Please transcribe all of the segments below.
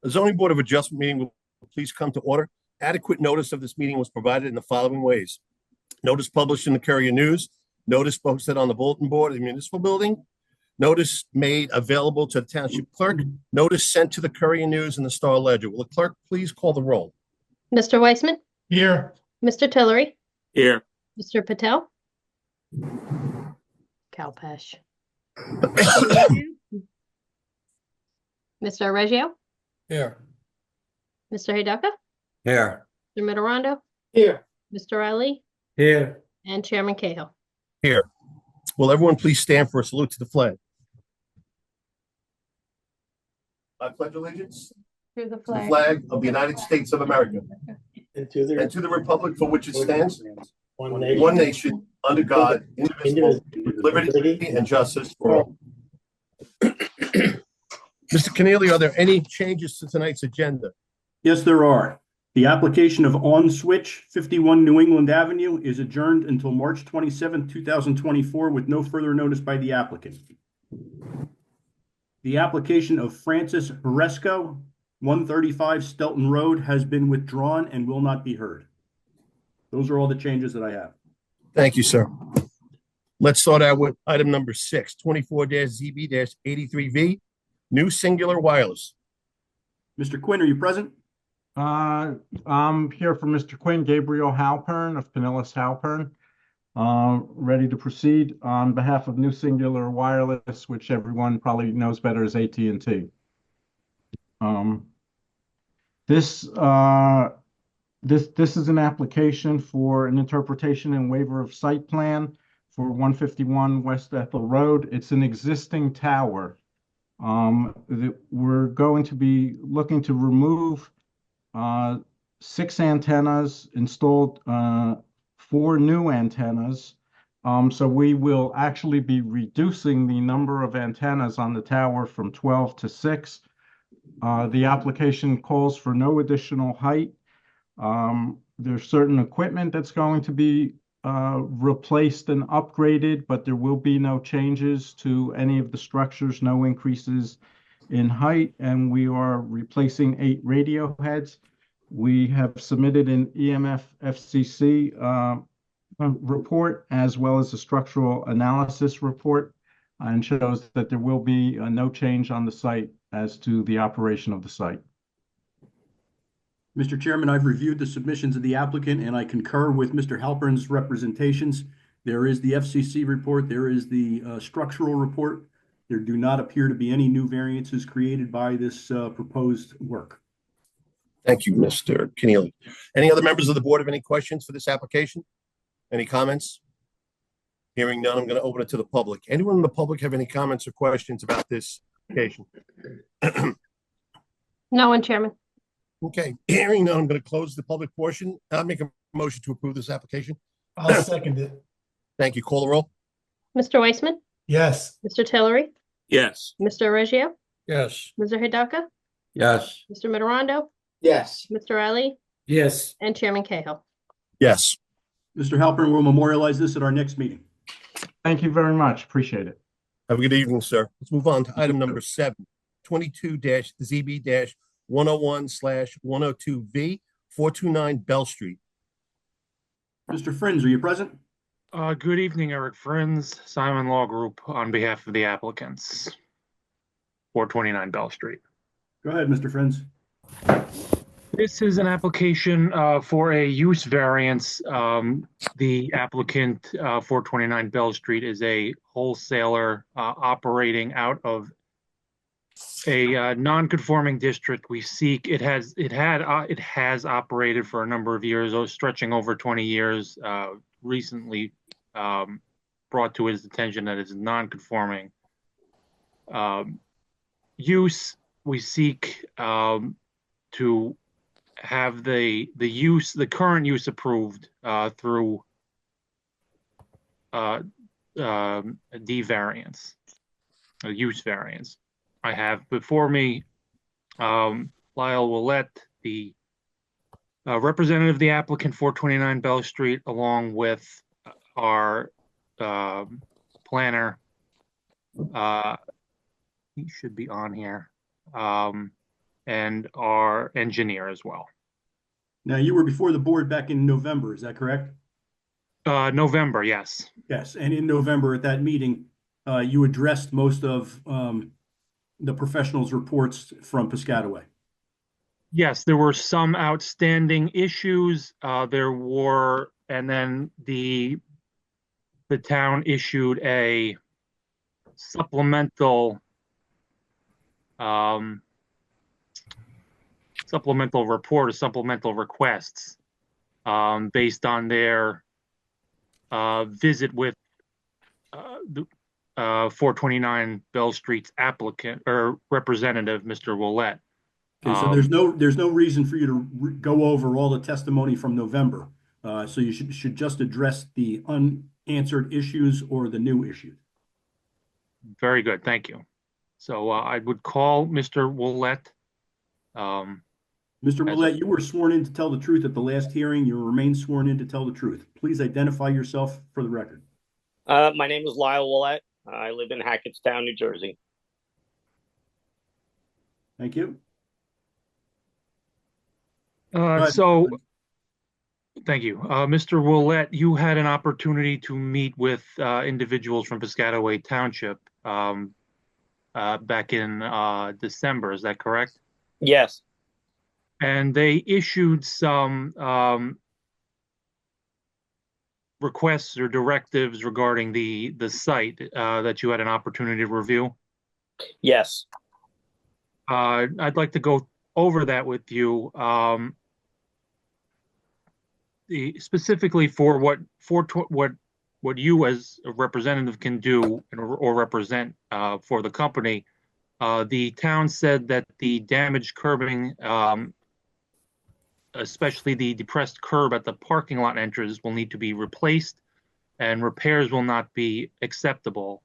The zoning board of adjustment meeting will please come to order. Adequate notice of this meeting was provided in the following ways. Notice published in the Courier News, notice posted on the bulletin board of the municipal building, notice made available to the township clerk, notice sent to the Courier News and the Star Ledger. Will the clerk please call the roll? Mr. Weissman? Here. Mr. Tillery? Here. Mr. Patel? Kalpesh. Mr. Reggio? Here. Mr. Hidaka? Here. Mr. Mitterondo? Here. Mr. Ali? Here. And Chairman Cahill. Here. Will everyone please stand for a salute to the flag? I pledge allegiance To the to the flag of the United States of America And to and to the republic for which it stands, one one nation, under God, indivisible, with liberty and justice for all. Mr. Keneally, are there any changes to tonight's agenda? Yes, there are. The application of On Switch 51 New England Avenue is adjourned until March 27, 2024, with no further notice by the applicant. The application of Francis Horesco, 135 Stelton Road, has been withdrawn and will not be heard. Those are all the changes that I have. Thank you, sir. Let's start out with item number 6, 24-ZB-83V, New Singular Wireless. Mr. Quinn, are you present? I'm here for Mr. Quinn, Gabriel Halpern of Pinellas Halpern. Ready to proceed on behalf of New Singular Wireless, which everyone probably knows better as AT&T. This is an application for an interpretation and waiver of site plan for 151 West Ethel Road. It's an existing tower. We're going to be looking to remove 6 antennas, installed 4 new antennas. So we will actually be reducing the number of antennas on the tower from 12 to 6. The application calls for no additional height. There's certain equipment that's going to be replaced and upgraded, but there will be no changes to any of the structures, no increases in height, and we are replacing 8 radio heads. We have submitted an EMF FCC report as well as a structural analysis report, and shows that there will be no change on the site as to the operation of the site. Mr. Chairman, I've reviewed the submissions of the applicant and I concur with Mr. Halpern's representations. There is the FCC report. There is the structural report. There do not appear to be any new variances created by this proposed work. Thank you, Mr. Keneally. Any other members of the board have any questions for this application? Any comments? Hearing none, I'm going to open it to the public. Anyone in the public have any comments or questions about this application? No one, Chairman. Okay, hearing none, I'm going to close the public portion. I'll make a motion to approve this application. I'll second it. Thank you. Call the roll. Mr. Weissman? Yes. Mr. Tillery? Yes. Mr. Reggio? Yes. Mr. Hidaka? Yes. Mr. Mitterondo? Yes. Mr. Ali? Yes. And Chairman Cahill. Yes. Mr. Halpern will memorialize this at our next meeting. Thank you very much. Appreciate it. Have a good evening, sir. Let's move on to item number 7, 22-ZB-101/102V, 429 Bell Street. Mr. Friends, are you present? Good evening, Eric Friends, Simon Law Group, on behalf of the applicants, 429 Bell Street. Go ahead, Mr. Friends. This is an application for a use variance. The applicant, 429 Bell Street, is a wholesaler operating out of a non-conforming district. We seek it has operated for a number of years, stretching over 20 years. Recently brought to his attention that it's non-conforming use. We seek to have the current use approved through a D variance, a use variance. I have before me Lyle Willett, the representative of the applicant, 429 Bell Street, along with our planner. He should be on here. and our engineer as well. Now, you were before the board back in November, is that correct? November, yes. Yes, and in November at that meeting, you addressed most of the professionals' reports from Piscataway. Yes, there were some outstanding issues. And then the town issued a supplemental report or supplemental requests based on their visit with the 429 Bell Street's applicant or representative, Mr. Willett. Okay, so there's no reason for you to go over all the testimony from November. So you should just address the unanswered issues or the new issues. Very good, thank you. So I would call Mr. Willett. Mr. Willett, you were sworn in to tell the truth at the last hearing. You remain sworn in to tell the truth. Please identify yourself for the record. My name is Lyle Willett. I live in Hackettstown, New Jersey. Thank you. Thank you. Mr. Willett, you had an opportunity to meet with individuals from Piscataway Township back in December, is that correct? Yes. And they issued some requests or directives regarding the site that you had an opportunity to review? Yes. I'd like to go over that with you. Specifically for what you as a representative can do or represent for the company. The town said that the damaged curbing, especially the depressed curb at the parking lot entrance, will need to be replaced, and repairs will not be acceptable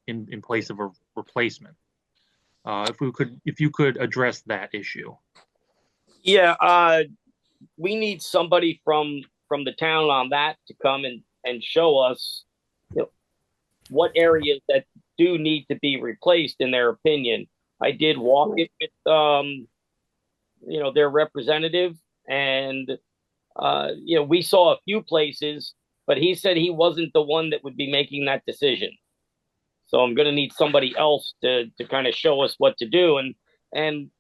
in place of a replacement. If you could address that issue. Yeah. We need somebody from the town on that to come and show us what areas that do need to be replaced in their opinion. I did walk it with their representative, and we saw a few places, but he said he wasn't the one that would be making that decision. So I'm going to need somebody else to kind of show us what to do, and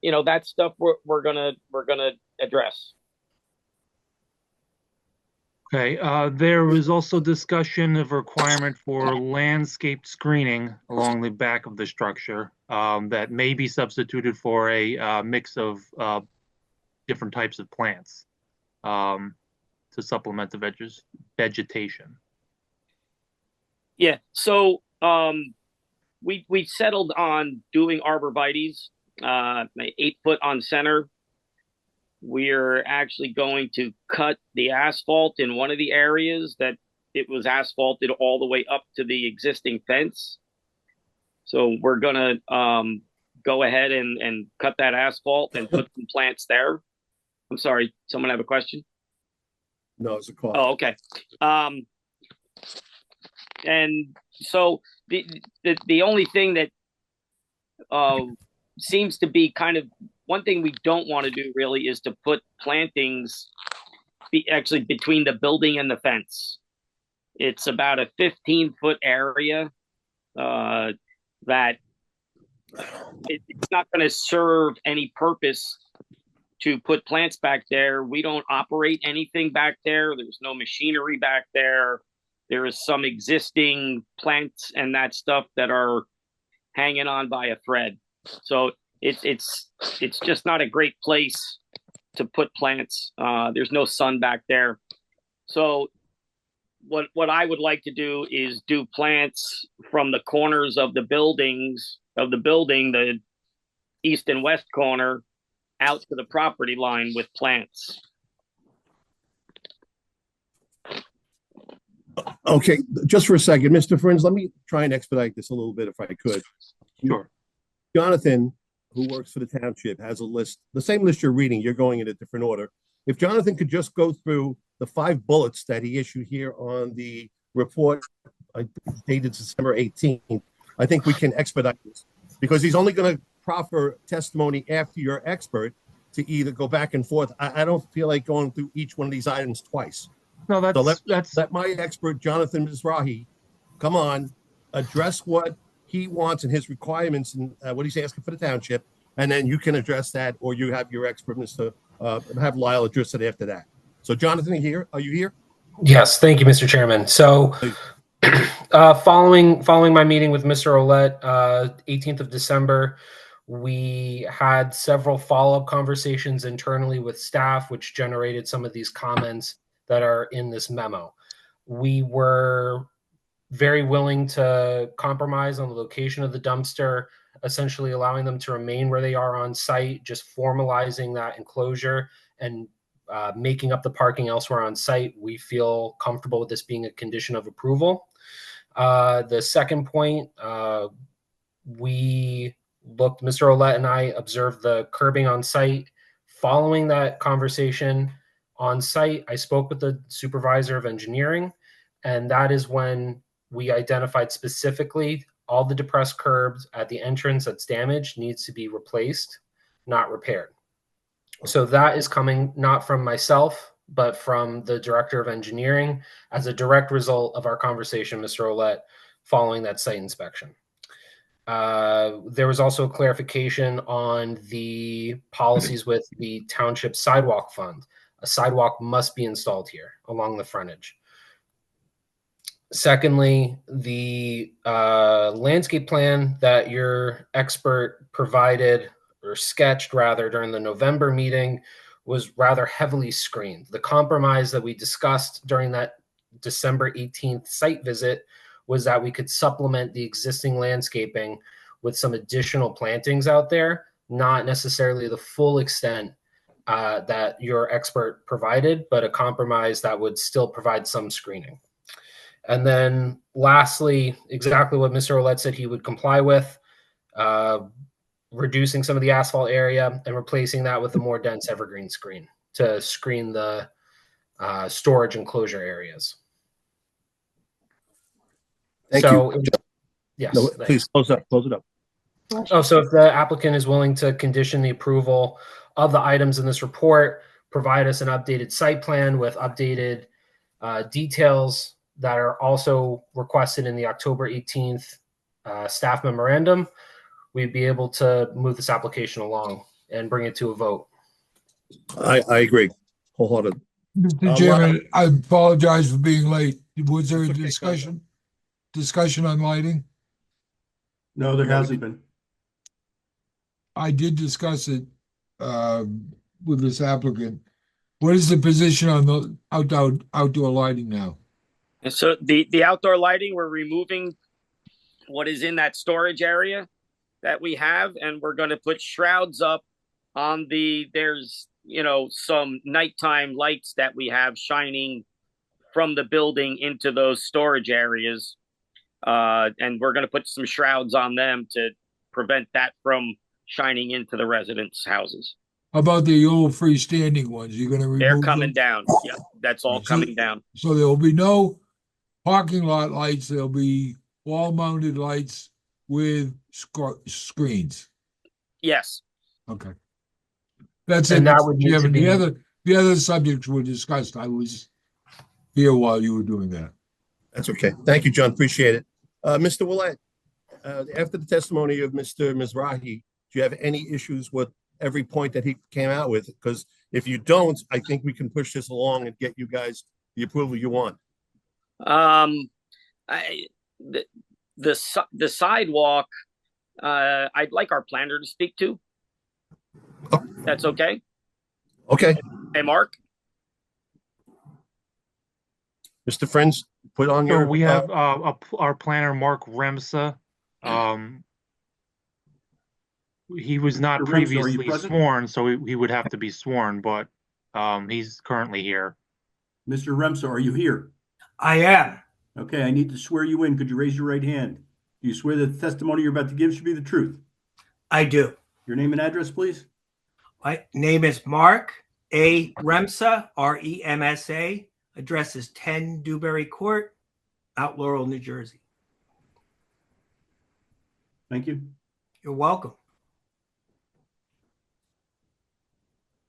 that stuff we're gonna address. Okay, there was also discussion of requirement for landscaped screening along the back of the structure that may be substituted for a mix of different types of plants to supplement the vegetation. Yeah, so we settled on doing arborvitaes, 8 foot on center. We're actually going to cut the asphalt in one of the areas that it was asphalted all the way up to the existing fence. So we're going to go ahead and cut that asphalt and put some plants there. I'm sorry, someone have a question? No, it's a call. Oh, okay. And so the only thing that seems to be kind of one thing we don't want to do really is to put plantings actually between the building and the fence. It's about a 15-foot area that it's not going to serve any purpose to put plants back there. We don't operate anything back there. There's no machinery back there. There is some existing plants and that stuff that are hanging on by a thread. So it's just not a great place to put plants. There's no sun back there. So what I would like to do is do plants from the corners of the building, the east and west corner, out to the property line with plants. Okay, just for a second, Mr. Friends, let me try and expedite this a little bit if I could. Sure. Jonathan, who works for the township, has a list, the same list you're reading, you're going in a different order. If Jonathan could just go through the 5 bullets that he issued here on the report dated December 18th, I think we can expedite this, because he's only going to proffer testimony after your expert to either go back and forth. I don't feel like going through each one of these items twice. No, So that's let my expert, Jonathan Mizrahi, come on, address what he wants and his requirements and what he's asking for the township, and then you can address that, or you have your expert, Mr. Have Lyle address it after that. So, Jonathan, are you here? Yes, thank you, Mr. Chairman. So, following my meeting with Mr. Ouellette, 18th of December, we had several follow-up conversations internally with staff, which generated some of these comments that are in this memo. We were very willing to compromise on the location of the dumpster, essentially allowing them to remain where they are on site, just formalizing that enclosure and making up the parking elsewhere on site. We feel comfortable with this being a condition of approval. The second point, Mr. Ouellette and I observed the curbing on site. Following that conversation on site, I spoke with the supervisor of engineering, and that is when we identified specifically all the depressed curbs at the entrance that's damaged needs to be replaced, not repaired. So that is coming not from myself, but from the director of engineering as a direct result of our conversation, Mr. Ouellette, following that site inspection. There was also a clarification on the policies with the township sidewalk fund. A sidewalk must be installed here along the frontage. Secondly, the landscape plan that your expert provided or sketched rather during the November meeting was rather heavily screened. The compromise that we discussed during that December 18th site visit was that we could supplement the existing landscaping with some additional plantings out there, not necessarily the full extent that your expert provided, but a compromise that would still provide some screening. And then lastly, exactly what Mr. Ouellette said he would comply with, reducing some of the asphalt area and replacing that with a more dense evergreen screen to screen the storage enclosure areas. Thank you. Yes. No, please close it up. Oh, so if the applicant is willing to condition the approval of the items in this report, provide us an updated site plan with updated details that are also requested in the October 18th staff memorandum, we'd be able to move this application along and bring it to a vote. I agree wholeheartedly. Mr. Chairman, I apologize for being late. Was there a Okay, discussion on lighting? No, there hasn't been. I did discuss it with this applicant. What is the position on the outdoor lighting now? And so the outdoor lighting, we're removing what is in that storage area that we have, and we're going to put shrouds up on there's, some nighttime lights that we have shining from the building into those storage areas. And we're going to put some shrouds on them to prevent that from shining into the residents' houses. How about the old freestanding ones? You're going to remove They're coming them? down. Yeah, that's all coming down. So there will be no parking lot lights. There'll be wall-mounted lights with screens. Yes. Okay. That's And it, that Mr. would need to Chairman. be- The other subjects were discussed. I was here while you were doing that. That's okay. Thank you, John. Appreciate it. Mr. Ouellette, after the testimony of Mr. Mizrahi, do you have any issues with every point that he came out with? Because if you don't, I think we can push this along and get you guys the approval you want. The sidewalk, I'd like our planner to speak to. Oh. That's okay. Okay, Hey, Mark. Mr. Friends, put on So your. we have our planner, Mark Remsa. He was not Mr. Remsa, are you previously present? sworn, so he would have to be sworn, but he's currently here. Mr. Remsa, are you here? I am. Okay, I need to swear you in. Could you raise your right hand? Do you swear that the testimony you're about to give should be the truth? I do. Your name and address, please? My name is Mark A. Remsa, Remsa. Address is 10 Dewberry Court, Mount Laurel, New Jersey. Thank you. You're welcome.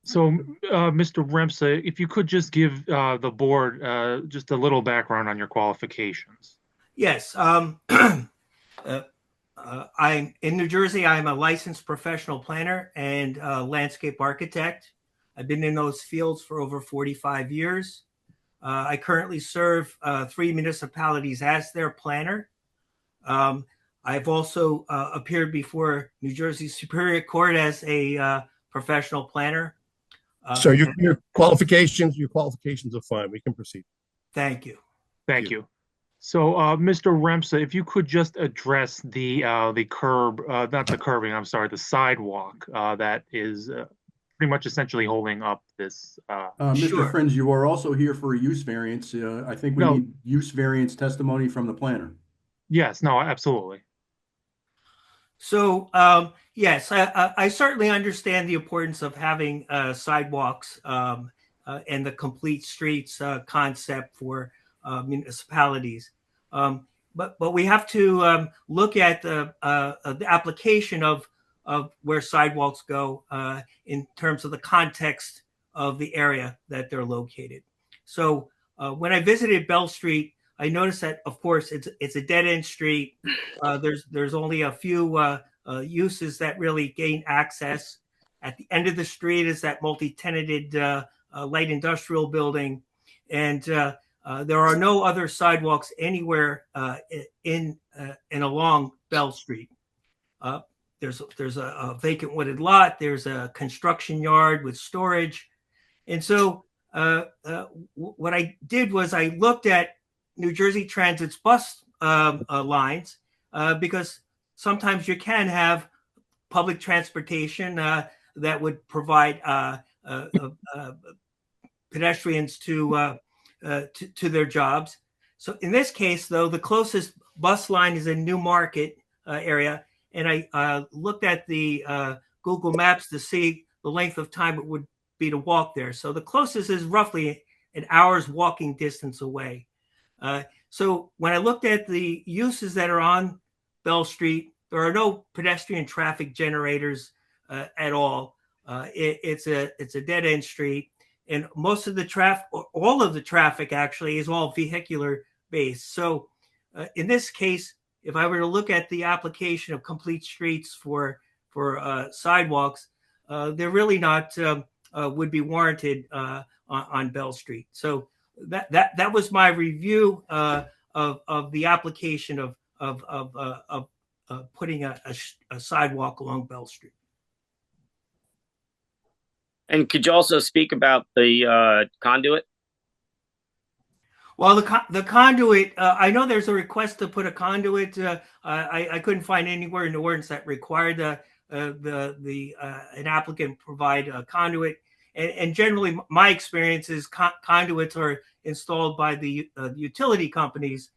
So, Mr. Remsa, if you could just give the board just a little background on your qualifications. Yes. I'm in New Jersey. I'm a licensed professional planner and landscape architect. I've been in those fields for over 45 years. I currently serve 3 municipalities as their planner. I've also appeared before New Jersey Superior Court as a professional planner. So your qualifications are fine. We can proceed. Thank you. Thank you. So, Mr. Remsa, if you could just address the curb, not the curbing, I'm sorry, the sidewalk that is pretty much essentially holding up this. Mr. Sure. Friends, you are also here for a use variance. I think we No. need use variance testimony from the planner. Yes, no, absolutely. So, yes, I certainly understand the importance of having sidewalks and the complete streets concept for municipalities. But we have to look at the application of where sidewalks go in terms of the context of the area that they're located. So when I visited Bell Street, I noticed that, of course, it's a dead end street. There's only a few uses that really gain access. At the end of the street is that multi-tenanted light industrial building, and there are no other sidewalks anywhere in and along Bell Street. There's a vacant wooded lot. There's a construction yard with storage, and so what I did was I looked at New Jersey Transit's bus lines because sometimes you can have public transportation that would provide pedestrians to their jobs. So in this case, though, the closest bus line is in New Market area, and I looked at the Google Maps to see the length of time it would be to walk there. So the closest is roughly an hour's walking distance away. So when I looked at the uses that are on Bell Street, there are no pedestrian traffic generators at all. It's a dead end street, and most of the traffic, all of the traffic actually, is all vehicular based. So in this case, if I were to look at the application of complete streets for sidewalks, they're really not would be warranted on Bell Street. So that was my review of the application of putting a sidewalk along Bell Street. And could you also speak about the conduit? Well, the conduit, I know there's a request to put a conduit. I couldn't find anywhere in the ordinance that required an applicant provide a conduit. And generally, my experience is conduits are installed by the utility companies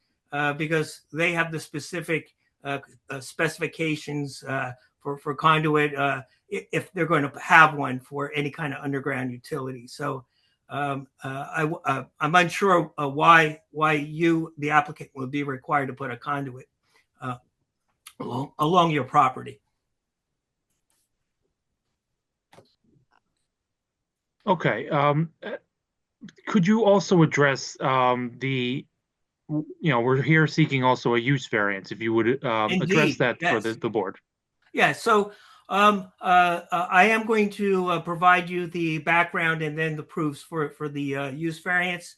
because they have the specific specifications for conduit if they're going to have one for any kind of underground utility. So I'm unsure why you, the applicant, would be required to put a conduit along your property. Okay. Could you also address we're here seeking also a use variance, if you would address that for the board. Yeah, so I am going to provide you the background and then the proofs for the use variance.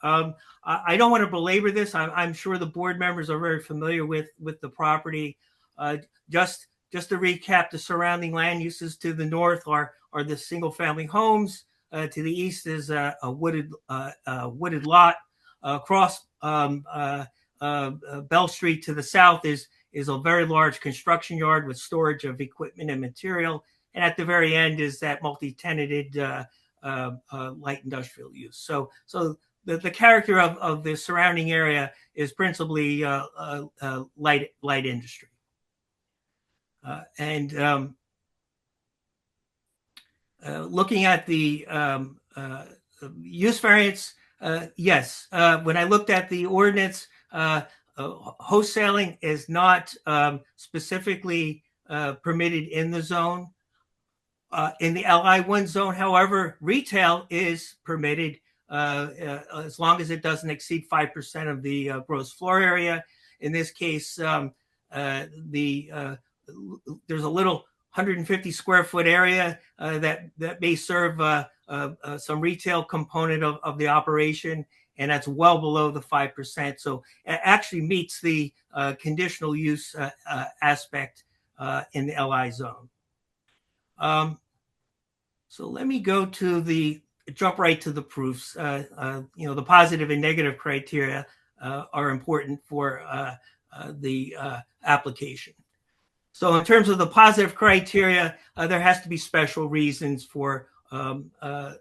I don't want to belabor this. I'm sure the board members are very familiar with the property. Just to recap, the surrounding land uses to the north are the single family homes. To the east is a wooded lot. Across Bell Street to the south is a very large construction yard with storage of equipment and material. And at the very end is that multi-tenanted light industrial use. So the character of the surrounding area is principally light industry. Looking at the use variance, yes. When I looked at the ordinance, wholesaling is not specifically permitted in the zone. However, the use variance allows wholesaling. So, when I looked at the ordinance, when I looked at the ordinance, wholesaling is not specifically permitted in the zone. However, the use variance allows wholesaling. So when I looked at the ordinance, wholesaling is not specifically permitted in the zone. In the LI1 zone, however, retail is permitted as long as it doesn't exceed 5% of the gross floor area. In this case, there's a little 150 square foot area that may serve some retail component of the operation, and that's well below the 5%. So it actually meets the conditional use aspect in the LI zone. So let me jump right to the proofs. The positive and negative criteria are important for the application. So in terms of the positive criteria, there has to be special reasons for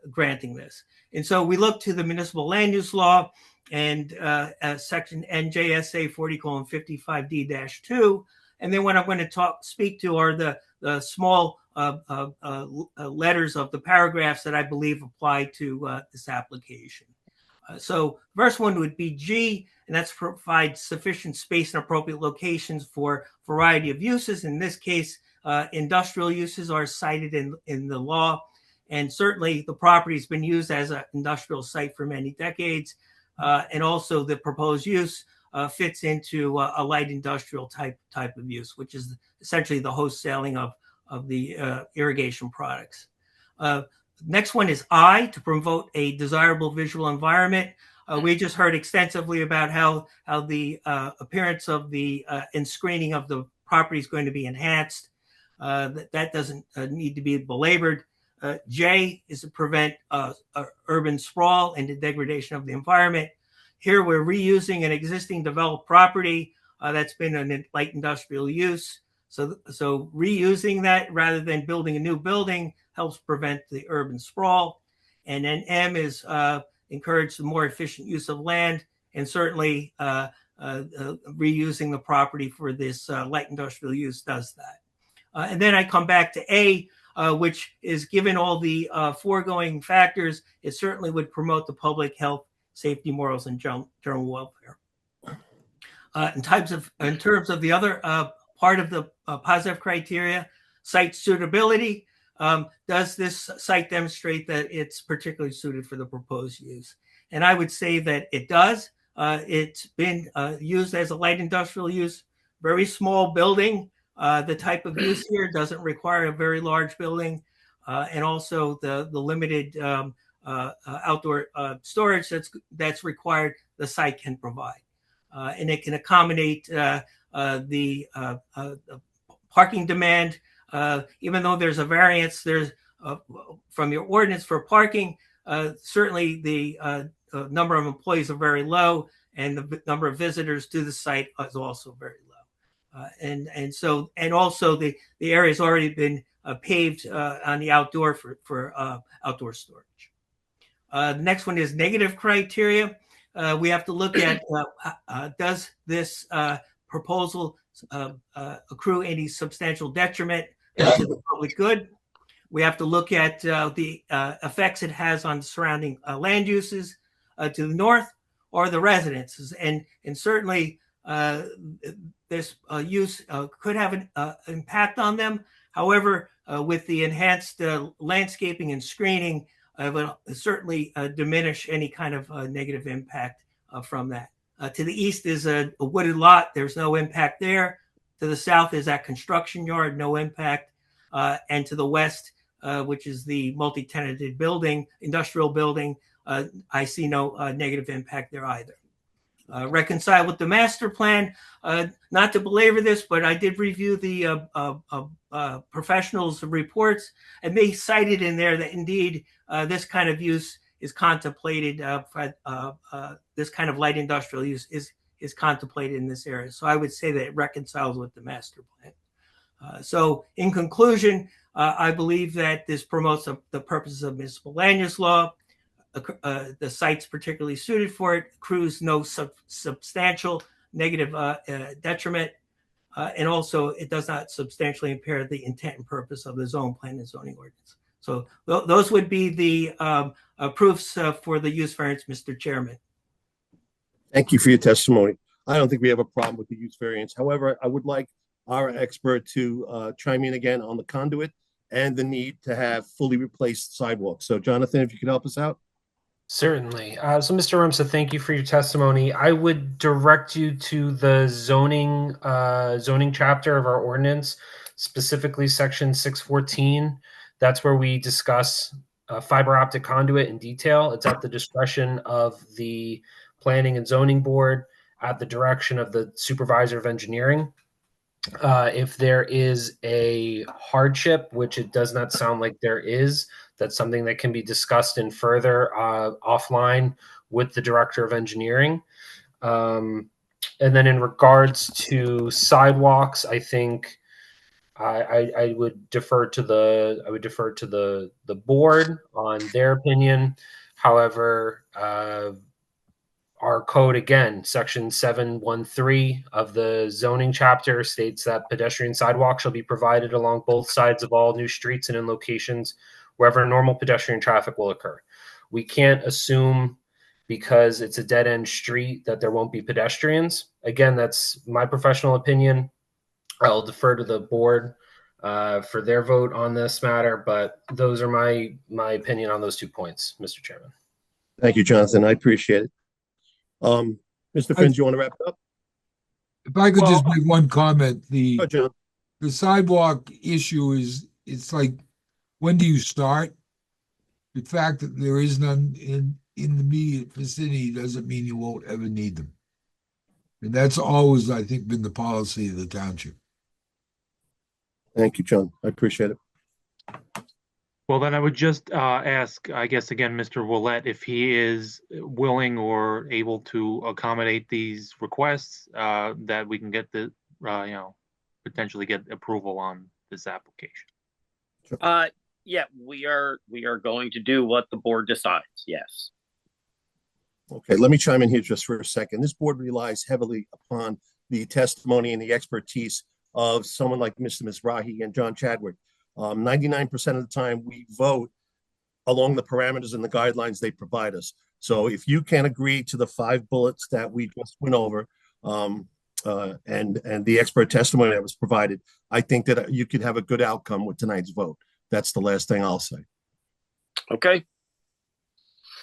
granting this. And so we look to the municipal land use law and section NJSA 40:55D-2. And then what I'm going to speak to are the small letters of the paragraphs that I believe apply to this application. So first one would be G, and that's provide sufficient space and appropriate locations for variety of uses. In this case, industrial uses are cited in the law, and certainly the property has been used as an industrial site for many decades, and also the proposed use fits into a light industrial type of use, which is essentially the wholesaling of the irrigation products. Next one is I, to promote a desirable visual environment. We just heard extensively about how the appearance of the and screening of the property is going to be enhanced. That doesn't need to be belabored. J is to prevent urban sprawl and the degradation of the environment. Here we're reusing an existing developed property that's been in light industrial use. So reusing that rather than building a new building helps prevent the urban sprawl. And then M is encourage the more efficient use of land, and certainly reusing the property for this light industrial use does that. And then I come back to A, which is given all the foregoing factors, it certainly would promote the public health, safety, morals, and general welfare. In terms of the other part of the positive criteria, site suitability. Does this site demonstrate that it's particularly suited for the proposed use? And I would say that it does. It's been used as a light industrial use, very small building. The type of use here doesn't require a very large building, and also the limited outdoor storage that's required, the site can provide. And it can accommodate the parking demand. Even though there's a variance, there's from your ordinance for parking, certainly the number of employees are very low, and the number of visitors to the site is also very low. And also the area has already been paved on the outdoor for outdoor storage. The next one is negative criteria. We have to look at does this proposal accrue any substantial detriment to the public good? We have to look at the effects it has on surrounding land uses to the north or the residences, and certainly this use could have an impact on them. However, with the enhanced landscaping and screening, it will certainly diminish any kind of negative impact from that. To the east is a wooded lot. There's no impact there. To the south is that construction yard, no impact. And to the west, which is the multi-tenanted building, industrial building, I see no negative impact there either. Reconcile with the master plan. Not to belabor this, but I did review the professionals' reports, and they cited in there that indeed this kind of use is contemplated. This kind of light industrial use is contemplated in this area. So I would say that it reconciles with the master plan. So in conclusion, I believe that this promotes the purposes of municipal land use law. The site's particularly suited for it, accrues no substantial negative detriment, and also it does not substantially impair the intent and purpose of the zone plan and zoning ordinance. So those would be the proofs for the use variance, Mr. Chairman. Thank you for your testimony. I don't think we have a problem with the use variance. However, I would like our expert to chime in again on the conduit and the need to have fully replaced sidewalks. So Jonathan, if you could help us out. Certainly. So, Mr. Rumsa, thank you for your testimony. I would direct you to the zoning chapter of our ordinance, specifically section 614. That's where we discuss fiber optic conduit in detail. It's at the discretion of the Planning and Zoning Board, at the direction of the Supervisor of Engineering. If there is a hardship, which it does not sound like there is, that's something that can be discussed in further offline with the Director of Engineering. And then in regards to sidewalks, I think I would defer to the board on their opinion. However, our code, again, section 713 of the zoning chapter states that pedestrian sidewalks shall be provided along both sides of all new streets and in locations wherever normal pedestrian traffic will occur. We can't assume because it's a dead-end street that there won't be pedestrians. Again, that's my professional opinion. I'll defer to the board for their vote on this matter, but those are my opinion on those 2 points, Mr. Chairman. Thank you, Jonathan. I appreciate it. Mr. Finns, you want to wrap it up? If I could just make one comment, Oh, John. the sidewalk issue is, it's like, when do you start? The fact that there is none in the immediate vicinity doesn't mean you won't ever need them. And that's always, I think, been the policy of the township. Thank you, John. I appreciate it. Well, then I would just ask, I guess, again, Mr. Willett, if he is willing or able to accommodate these requests, that we can get the, potentially get approval on this application. Yeah, we are going to do what the board decides. Yes. Okay, let me chime in here just for a second. This board relies heavily upon the testimony and the expertise of someone like Mr. Mizrahi and John Chadwick. 99% of the time we vote along the parameters and the guidelines they provide us. So if you can agree to the 5 bullets that we just went over, and the expert testimony that was provided, I think that you could have a good outcome with tonight's vote. That's the last thing I'll say. Okay.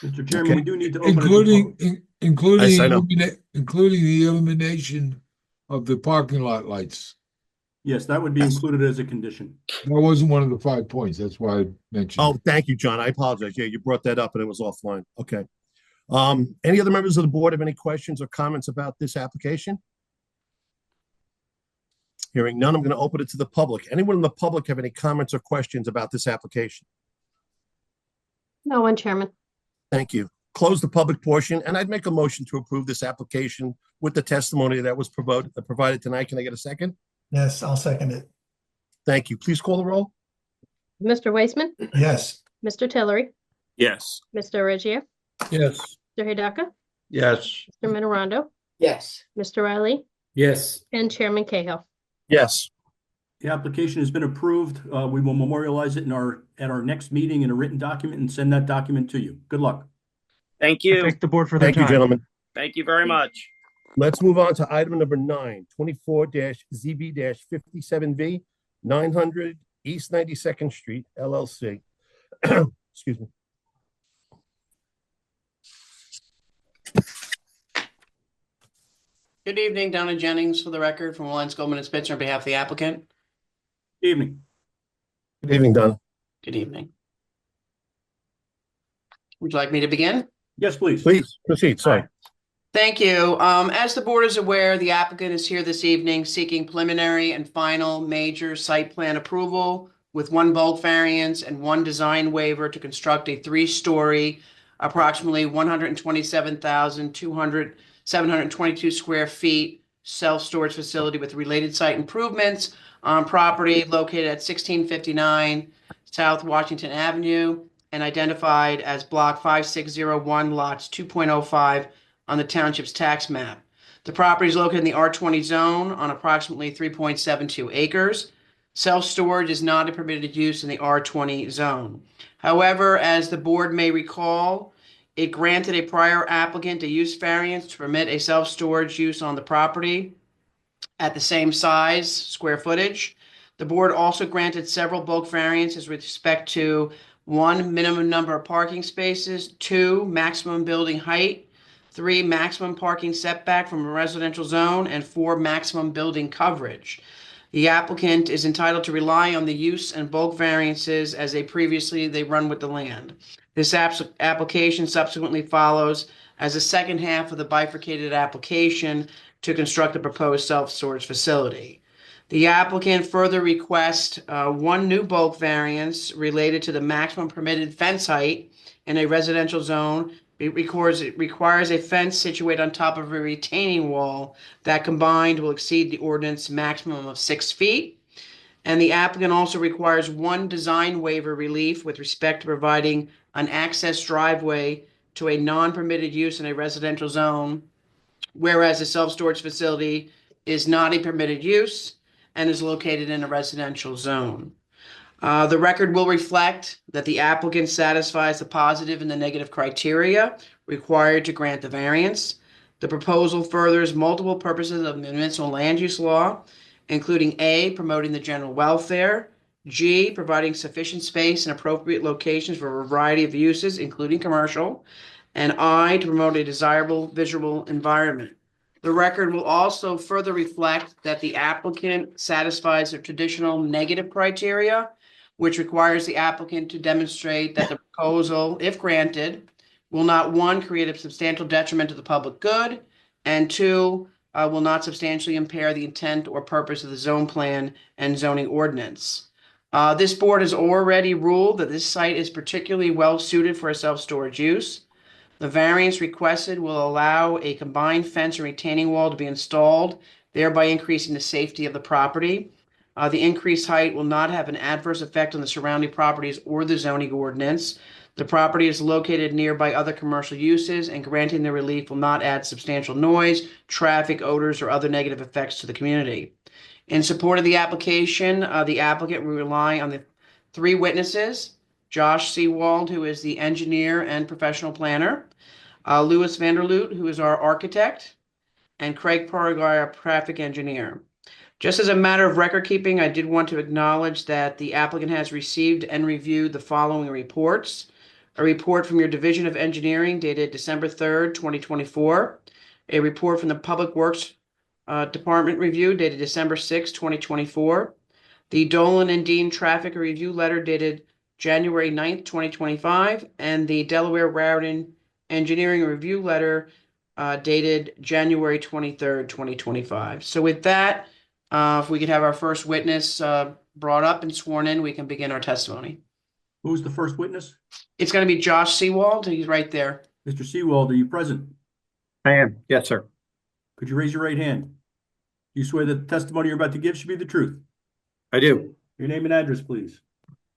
Mr. Chairman, Okay. we do need to open Including Yes, including the elimination of the parking lot lights. Yes, that would be included as a condition. That wasn't one of the 5 points. That's why I mentioned Oh, it. thank you, John. I apologize. Yeah, you brought that up and it was offline. Okay. Any other members of the board have any questions or comments about this application? Hearing none, I'm going to open it to the public. Anyone in the public have any comments or questions about this application? No one, Chairman. Thank you. Close the public portion, and I'd make a motion to approve this application with the testimony that was provided tonight. Can I get a second? Yes, I'll second it. Thank you. Please call the roll. Mr. Weissman, Yes. Mr. Tillery, Yes. Mr. Reggio, Yes. Mr. Hidaka, Yes. Mr. Mitterondo, Yes. Mr. Riley, Yes. and Chairman Cahill. Yes. The application has been approved. We will memorialize it at our next meeting in a written document and send that document to you. Good luck. Thank I you. thank the board for their Thank you, time. gentlemen. Thank you very much. Let's move on to item number 9, 24-ZB-57V, 900 East 92nd Street, LLC. Excuse me. Good evening, Donna Jennings for the record from Williams, Goldman and Spitzer on behalf of the applicant. Evening. Good evening, Donna. Good evening. Would you like me to begin? Yes, please. Please proceed. Sorry. Thank you. As the board is aware, the applicant is here this evening seeking preliminary and final major site plan approval with 1 bulk variance and 1 design waiver to construct a 3-story, approximately 127,722 square feet self-storage facility with related site improvements on property located at 1659 South Washington Avenue and identified as block 5601 lots 2.05 on the township's tax map. The property is located in the R20 zone on approximately 3.72 acres. Self-storage is not a permitted use in the R20 zone. However, as the board may recall, it granted a prior applicant a use variance to permit a self-storage use on the property at the same size, square footage. The board also granted several bulk variances with respect to 1, minimum number of parking spaces, 2, maximum building height, 3, maximum parking setback from a residential zone, and 4, maximum building coverage. The applicant is entitled to rely on the use and bulk variances as they run with the land. This application subsequently follows as the second half of the bifurcated application to construct the proposed self-storage facility. The applicant further requests 1 new bulk variance related to the maximum permitted fence height in a residential zone. It requires a fence situated on top of a retaining wall that combined will exceed the ordinance maximum of 6 feet. And the applicant also requires 1 design waiver relief with respect to providing an access driveway to a non-permitted use in a residential zone, whereas a self-storage facility is not a permitted use and is located in a residential zone. The record will reflect that the applicant satisfies the positive and the negative criteria required to grant the variance. The proposal furthers multiple purposes of municipal land use law, including A, promoting the general welfare, G, providing sufficient space and appropriate locations for a variety of uses, including commercial, and I, to promote a desirable visual environment. The record will also further reflect that the applicant satisfies the traditional negative criteria, which requires the applicant to demonstrate that the proposal, if granted, will not, 1, create a substantial detriment to the public good, and 2, will not substantially impair the intent or purpose of the zone plan and zoning ordinance. This board has already ruled that this site is particularly well suited for a self-storage use. The variance requested will allow a combined fence and retaining wall to be installed, thereby increasing the safety of the property. The increased height will not have an adverse effect on the surrounding properties or the zoning ordinance. The property is located nearby other commercial uses, and granting the relief will not add substantial noise, traffic, odors, or other negative effects to the community. In support of the application, the applicant will rely on the 3 witnesses: Josh Seawald, who is the engineer and professional planner, Louis Vanderloot, who is our architect, and Craig Paraguay, our traffic engineer. Just as a matter of record keeping, I did want to acknowledge that the applicant has received and reviewed the following reports. A report from your Division of Engineering dated December 3rd, 2024. A report from the Public Works Department review dated December 6th, 2024. The Dolan and Dean Traffic Review Letter dated January 9th, 2025. And the Delaware Raritan Engineering Review Letter dated January 23rd, 2025. So with that, if we could have our first witness brought up and sworn in, we can begin our testimony. Who's the first witness? It's going to be Josh Seawald. He's right there. Mr. Seawald, are you present? I am. Yes, sir. Could you raise your right hand? Do you swear that the testimony you're about to give should be the truth? I do. Your name and address, please.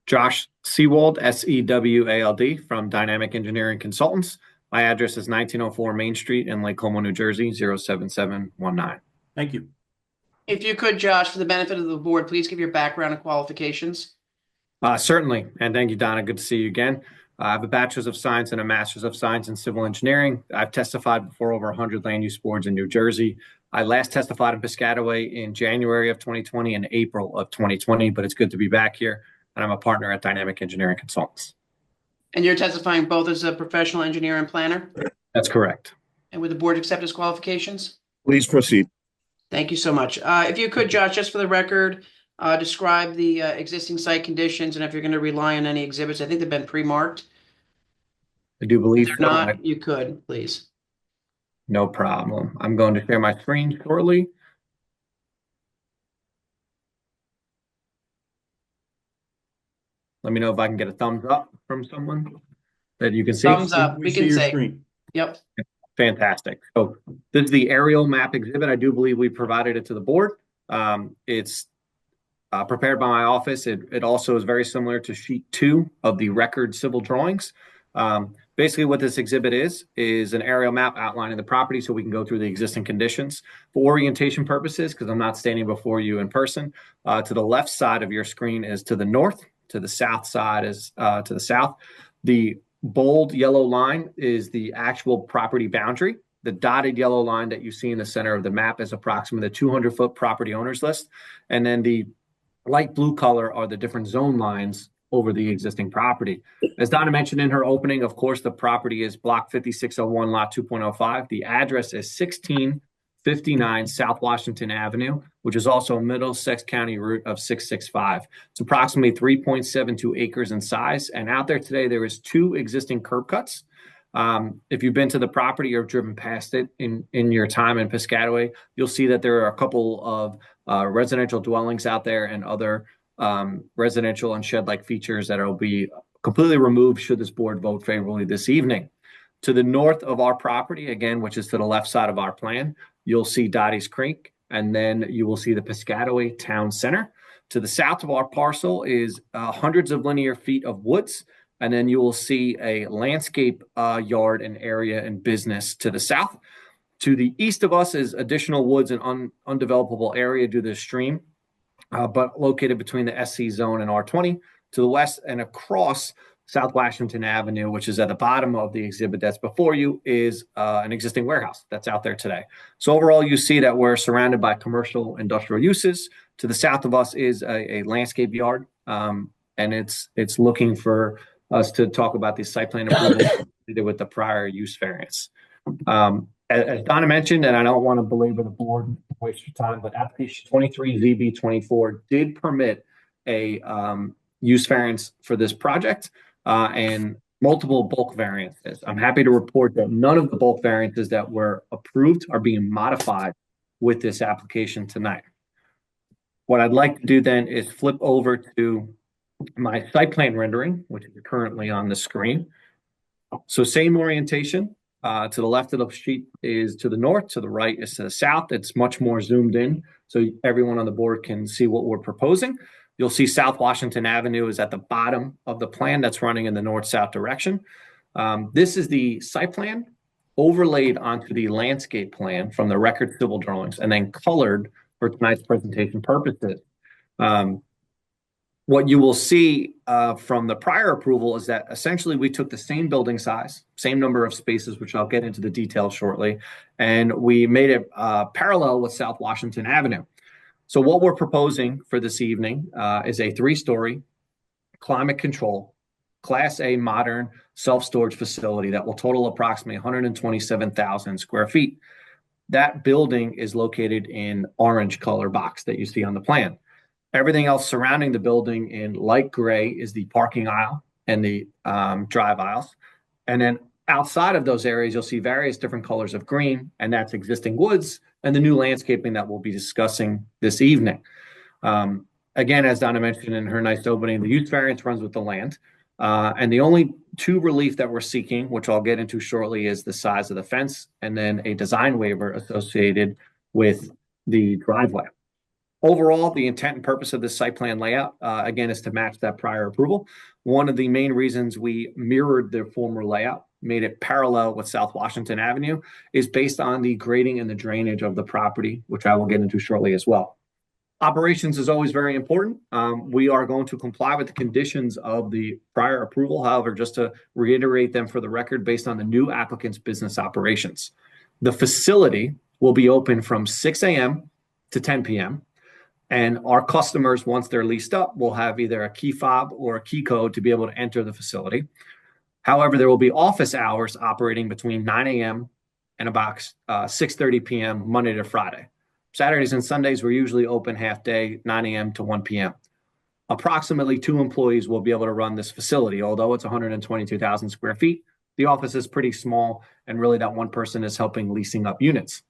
Josh Seawald, Sewald, from Dynamic Engineering Consultants. My address is 1904 Main Street in Lake Como, New Jersey, 07719. Thank you. If you could, Josh, for the benefit of the board, please give your background and qualifications. Certainly. And thank you, Donna. Good to see you again. I have a Bachelor's of Science and a Master's of Science in Civil Engineering. I've testified before over 100 land use boards in New Jersey. I last testified in Piscataway in January of 2020 and April of 2020, but it's good to be back here. And I'm a partner at Dynamic Engineering Consultants. And you're testifying both as a professional engineer and planner? That's correct. And would the board accept his qualifications? Please proceed. Thank you so much. If you could, Josh, just for the record, describe the existing site conditions and if you're going to rely on any exhibits. I think they've been pre-marked. I do believe If not, you could, please. No problem. I'm going to share my screen shortly. Let me know if I can get a thumbs up from someone that you can see. Thumbs up. We see can your say. screen. Yep. Fantastic. So this is the aerial map exhibit. I do believe we provided it to the board. It's prepared by my office. It also is very similar to sheet 2 of the record civil drawings. Basically what this exhibit is an aerial map outlining the property so we can go through the existing conditions. For orientation purposes, because I'm not standing before you in person, to the left side of your screen is to the north, to the south side is to the south. The bold yellow line is the actual property boundary. The dotted yellow line that you see in the center of the map is approximately the 200-foot property owners list. And then the light blue color are the different zone lines over the existing property. As Donna mentioned in her opening, of course, the property is block 5601, lot 2.05. The address is 1659 South Washington Avenue, which is also a Middlesex County route of 665. It's approximately 3.72 acres in size. And out there today, there is 2 existing curb cuts. If you've been to the property or driven past it in your time in Piscataway, you'll see that there are a couple of residential dwellings out there and other residential and shed-like features that will be completely removed should this board vote favorably this evening. To the north of our property, again, which is to the left side of our plan, you'll see Dottie's Creek, and then you will see the Piscataway Town Center. To the south of our parcel is hundreds of linear feet of woods, and then you will see a landscape yard and area and business to the south. To the east of us is additional woods and undevelopable area due to the stream, but located between the SC zone and R20. To the west and across South Washington Avenue, which is at the bottom of the exhibit that's before you, is an existing warehouse that's out there today. So overall, you see that we're surrounded by commercial industrial uses. To the south of us is a landscape yard, and it's looking for us to talk about the site plan approval with the prior use variance. As Donna mentioned, and I don't want to belabor the board, waste your time, but application 23ZB24 did permit a use variance for this project and multiple bulk variances. I'm happy to report that none of the bulk variances that were approved are being modified with this application tonight. What I'd like to do then is flip over to my site plan rendering, which is currently on the screen. So same orientation. To the left of the sheet is to the north, to the right is to the south. It's much more zoomed in, so everyone on the board can see what we're proposing. You'll see South Washington Avenue is at the bottom of the plan that's running in the north-south direction. This is the site plan overlaid onto the landscape plan from the record civil drawings and then colored for tonight's presentation purposes. What you will see from the prior approval is that essentially we took the same building size, same number of spaces, which I'll get into the details shortly, and we made it parallel with South Washington Avenue. So what we're proposing for this evening is a 3-story climate control, Class A modern self-storage facility that will total approximately 127,000 square feet. That building is located in orange color box that you see on the plan. Everything else surrounding the building in light gray is the parking aisle and the drive aisles. And then outside of those areas, you'll see various different colors of green, and that's existing woods and the new landscaping that we'll be discussing this evening. Again, as Donna mentioned in her nice opening, the use variance runs with the land. And the only 2 relief that we're seeking, which I'll get into shortly, is the size of the fence and then a design waiver associated with the driveway. Overall, the intent and purpose of this site plan layout, again, is to match that prior approval. One of the main reasons we mirrored the former layout, made it parallel with South Washington Avenue, is based on the grading and the drainage of the property, which I will get into shortly as well. Operations is always very important. We are going to comply with the conditions of the prior approval. However, just to reiterate them for the record, based on the new applicant's business operations. The facility will be open from 6 a.m. to 10 p.m. And our customers, once they're leased up, will have either a key fob or a key code to be able to enter the facility. However, there will be office hours operating between 9 a.m. and about 6:30 p.m. Monday to Friday. Saturdays and Sundays, we're usually open half day, 9 a.m. to 1 p.m. Approximately 2 employees will be able to run this facility. Although it's 122,000 square feet, the office is pretty small, and really that one person is helping leasing up units.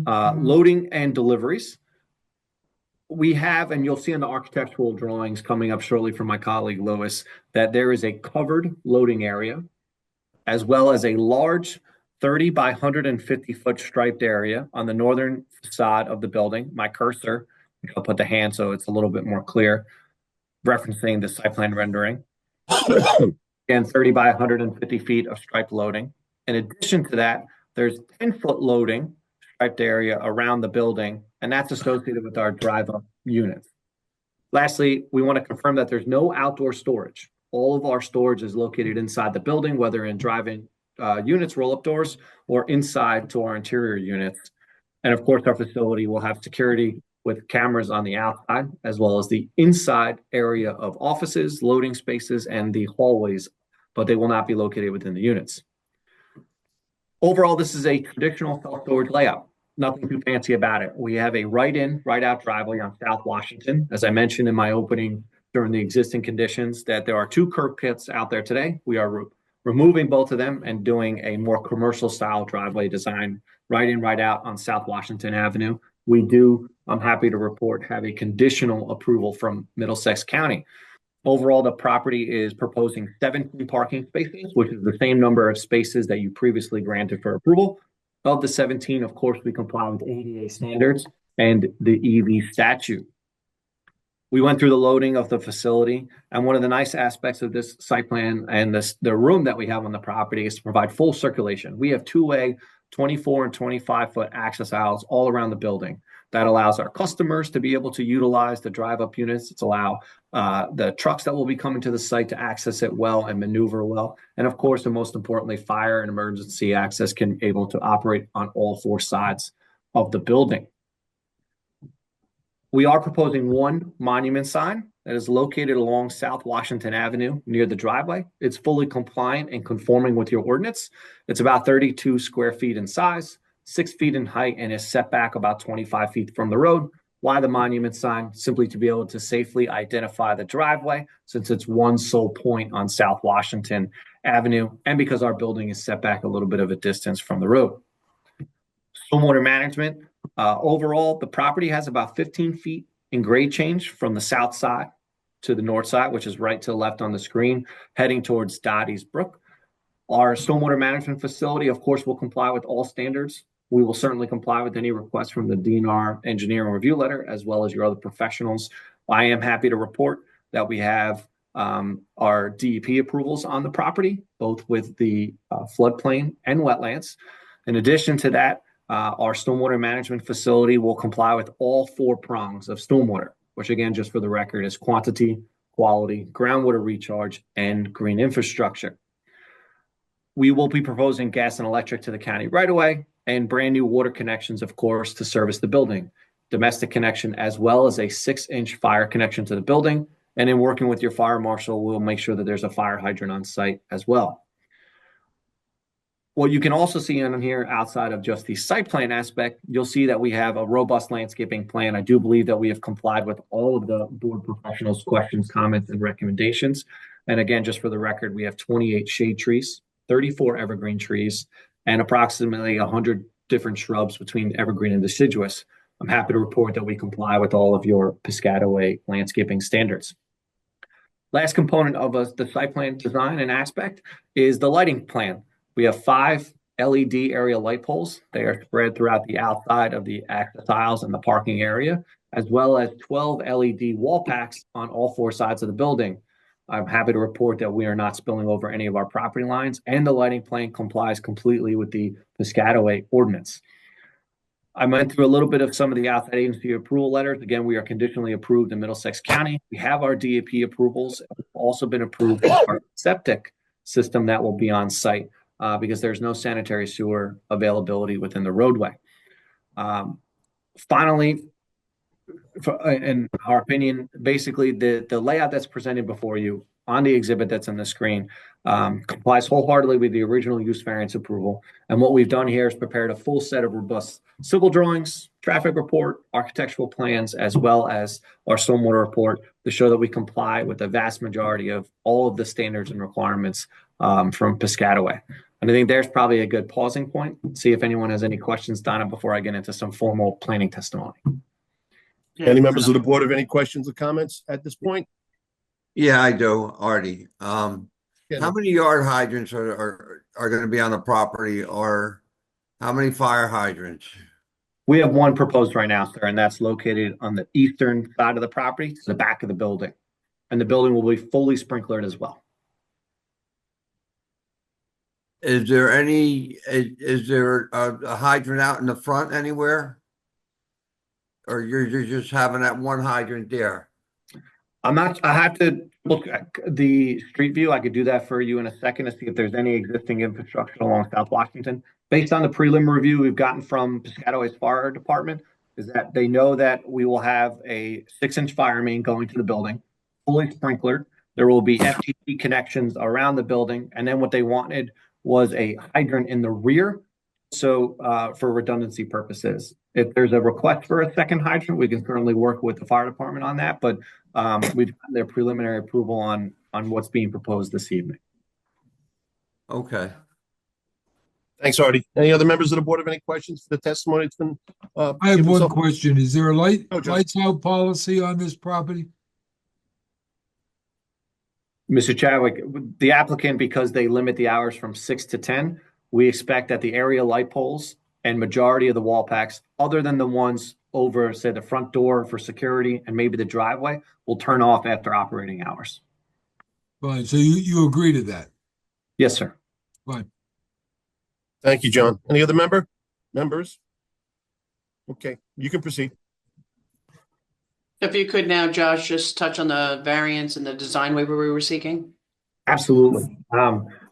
Loading and deliveries. We have, and you'll see in the architectural drawings coming up shortly from my colleague Lewis, that there is a covered loading area, as well as a large 30 by 150 foot striped area on the northern facade of the building. My cursor, I'll put the hand so it's a little bit more clear, referencing the site plan rendering. Again, 30 by 150 feet of striped loading. In addition to that, there's 10-foot loading striped area around the building, and that's associated with our drive-up units. Lastly, we want to confirm that there's no outdoor storage. All of our storage is located inside the building, whether in drive-in units, roll-up doors, or inside to our interior units. And of course, our facility will have security with cameras on the outside, as well as the inside area of offices, loading spaces, and the hallways, but they will not be located within the units. Overall, this is a traditional self-storage layout. Nothing too fancy about it. We have a right-in, right-out driveway on South Washington. As I mentioned in my opening during the existing conditions, that there are 2 curb cuts out there today. We are removing both of them and doing a more commercial-style driveway design, right-in, right-out on South Washington Avenue. We do, I'm happy to report, have a conditional approval from Middlesex County. Overall, the property is proposing 17 parking spaces, which is the same number of spaces that you previously granted for approval. Of the 17, of course, we comply with ADA standards and the EV statute. We went through the loading of the facility, and one of the nice aspects of this site plan and the room that we have on the property is to provide full circulation. We have 2-way 24 and 25-foot access aisles all around the building. That allows our customers to be able to utilize the drive-up units. It's allow the trucks that will be coming to the site to access it well and maneuver well. And of course, and most importantly, fire and emergency access can be able to operate on all 4 sides of the building. We are proposing 1 monument sign that is located along South Washington Avenue near the driveway. It's fully compliant and conforming with your ordinance. It's about 32 square feet in size, 6 feet in height, and is set back about 25 feet from the road. Why the monument sign? Simply to be able to safely identify the driveway, since it's one sole point on South Washington Avenue, and because our building is set back a little bit of a distance from the road. Stormwater management. Overall, the property has about 15 feet in grade change from the south side to the north side, which is right to the left on the screen, heading towards Dottie's Brook. Our stormwater management facility, of course, will comply with all standards. We will certainly comply with any requests from the DNR engineering review letter, as well as your other professionals. I am happy to report that we have our DEP approvals on the property, both with the floodplain and wetlands. In addition to that, our stormwater management facility will comply with all 4 prongs of stormwater, which again, just for the record, is quantity, quality, groundwater recharge, and green infrastructure. We will be proposing gas and electric to the county right away, and brand new water connections, of course, to service the building. Domestic connection, as well as a 6-inch fire connection to the building. And in working with your fire marshal, we'll make sure that there's a fire hydrant on site as well. What you can also see on here, outside of just the site plan aspect, you'll see that we have a robust landscaping plan. I do believe that we have complied with all of the board professionals' questions, comments, and recommendations. And again, just for the record, we have 28 shade trees, 34 evergreen trees, and approximately 100 different shrubs between evergreen and deciduous. I'm happy to report that we comply with all of your Piscataway landscaping standards. Last component of the site plan design and aspect is the lighting plan. We have 5 LED area light poles. They are spread throughout the outside of the access aisles and the parking area, as well as 12 LED wall packs on all 4 sides of the building. I'm happy to report that we are not spilling over any of our property lines, and the lighting plan complies completely with the Piscataway ordinance. I went through a little bit of some of the outside agency approval letters. Again, we are conditionally approved in Middlesex County. We have our DEP approvals. We've also been approved for our septic system that will be on site because there's no sanitary sewer availability within the roadway. Finally, in our opinion, basically the layout that's presented before you on the exhibit that's on the screen complies wholeheartedly with the original use variance approval. And what we've done here is prepared a full set of robust civil drawings, traffic report, architectural plans, as well as our stormwater report to show that we comply with the vast majority of all of the standards and requirements from Piscataway. And I think there's probably a good pausing point. See if anyone has any questions, Donna, before I get into some formal planning testimony. Any members of the board have any questions or comments at this point? Yeah, I do, Artie. How many yard hydrants are going to be on the property, or how many fire hydrants? We have 1 proposed right now, sir, and that's located on the eastern side of the property to the back of the building. And the building will be fully sprinklered as well. Is there a hydrant out in the front anywhere? Or you're just having that 1 hydrant there? I have to look at the street view. I could do that for you in a second to see if there's any existing infrastructure along South Washington. Based on the prelim review we've gotten from Piscataway's fire department, is that they know that we will have a 6-inch fire main going to the building, fully sprinklered. There will be FTP connections around the building. And then what they wanted was a hydrant in the rear. So for redundancy purposes, if there's a request for a second hydrant, we can currently work with the fire department on that. But we've gotten their preliminary approval on what's being proposed this evening. Okay. Thanks, Artie. Any other members of the board have any questions for the testimony that's been? I have given one so- question. Is there a Oh, Joe. lights out policy on this property? Mr. Chadwick, the applicant, because they limit the hours from 6 to 10, we expect that the area light poles and majority of the wall packs, other than the ones over, say, the front door for security and maybe the driveway, will turn off after operating hours. Fine, so you agree to that? Yes, sir. Fine. Thank you, John. Any other members? Okay, you can proceed. If you could now, Josh, just touch on the variance and the design waiver we were seeking. Absolutely.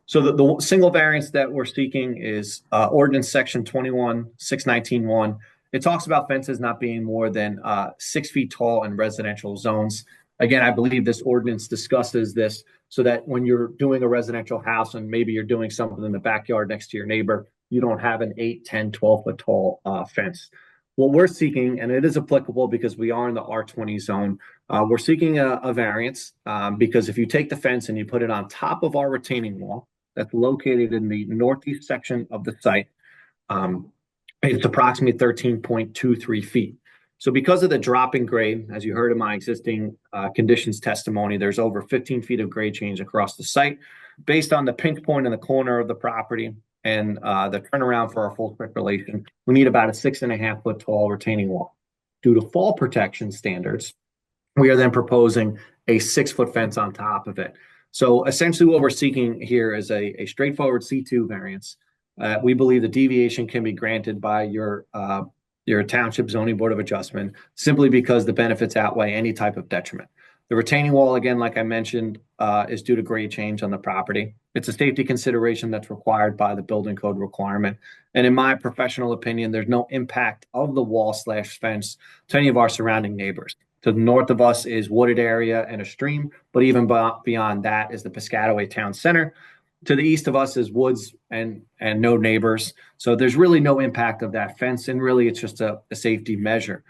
So the single variance that we're seeking is ordinance section 21-619-1. It talks about fences not being more than 6 feet tall in residential zones. Again, I believe this ordinance discusses this so that when you're doing a residential house and maybe you're doing something in the backyard next to your neighbor, you don't have an 8, 10, 12 foot tall fence. What we're seeking, and it is applicable because we are in the R20 zone, we're seeking a variance because if you take the fence and you put it on top of our retaining wall that's located in the northeast section of the site, it's approximately 13.23 feet. So because of the drop in grade, as you heard in my existing conditions testimony, there's over 15 feet of grade change across the site. Based on the pinch point in the corner of the property and the turnaround for our full circulation, we need about a 6.5 foot tall retaining wall. Due to fall protection standards, we are then proposing a 6 foot fence on top of it. So essentially what we're seeking here is a straightforward C2 variance. We believe the deviation can be granted by your Township Zoning Board of Adjustment simply because the benefits outweigh any type of detriment. The retaining wall, again, like I mentioned, is due to grade change on the property. It's a safety consideration that's required by the building code requirement. And in my professional opinion, there's no impact of the wall/fence to any of our surrounding neighbors. To the north of us is wooded area and a stream, but even beyond that is the Piscataway Town Center. To the east of us is woods and no neighbors. So there's really no impact of that fence. And really, it's just a safety measure.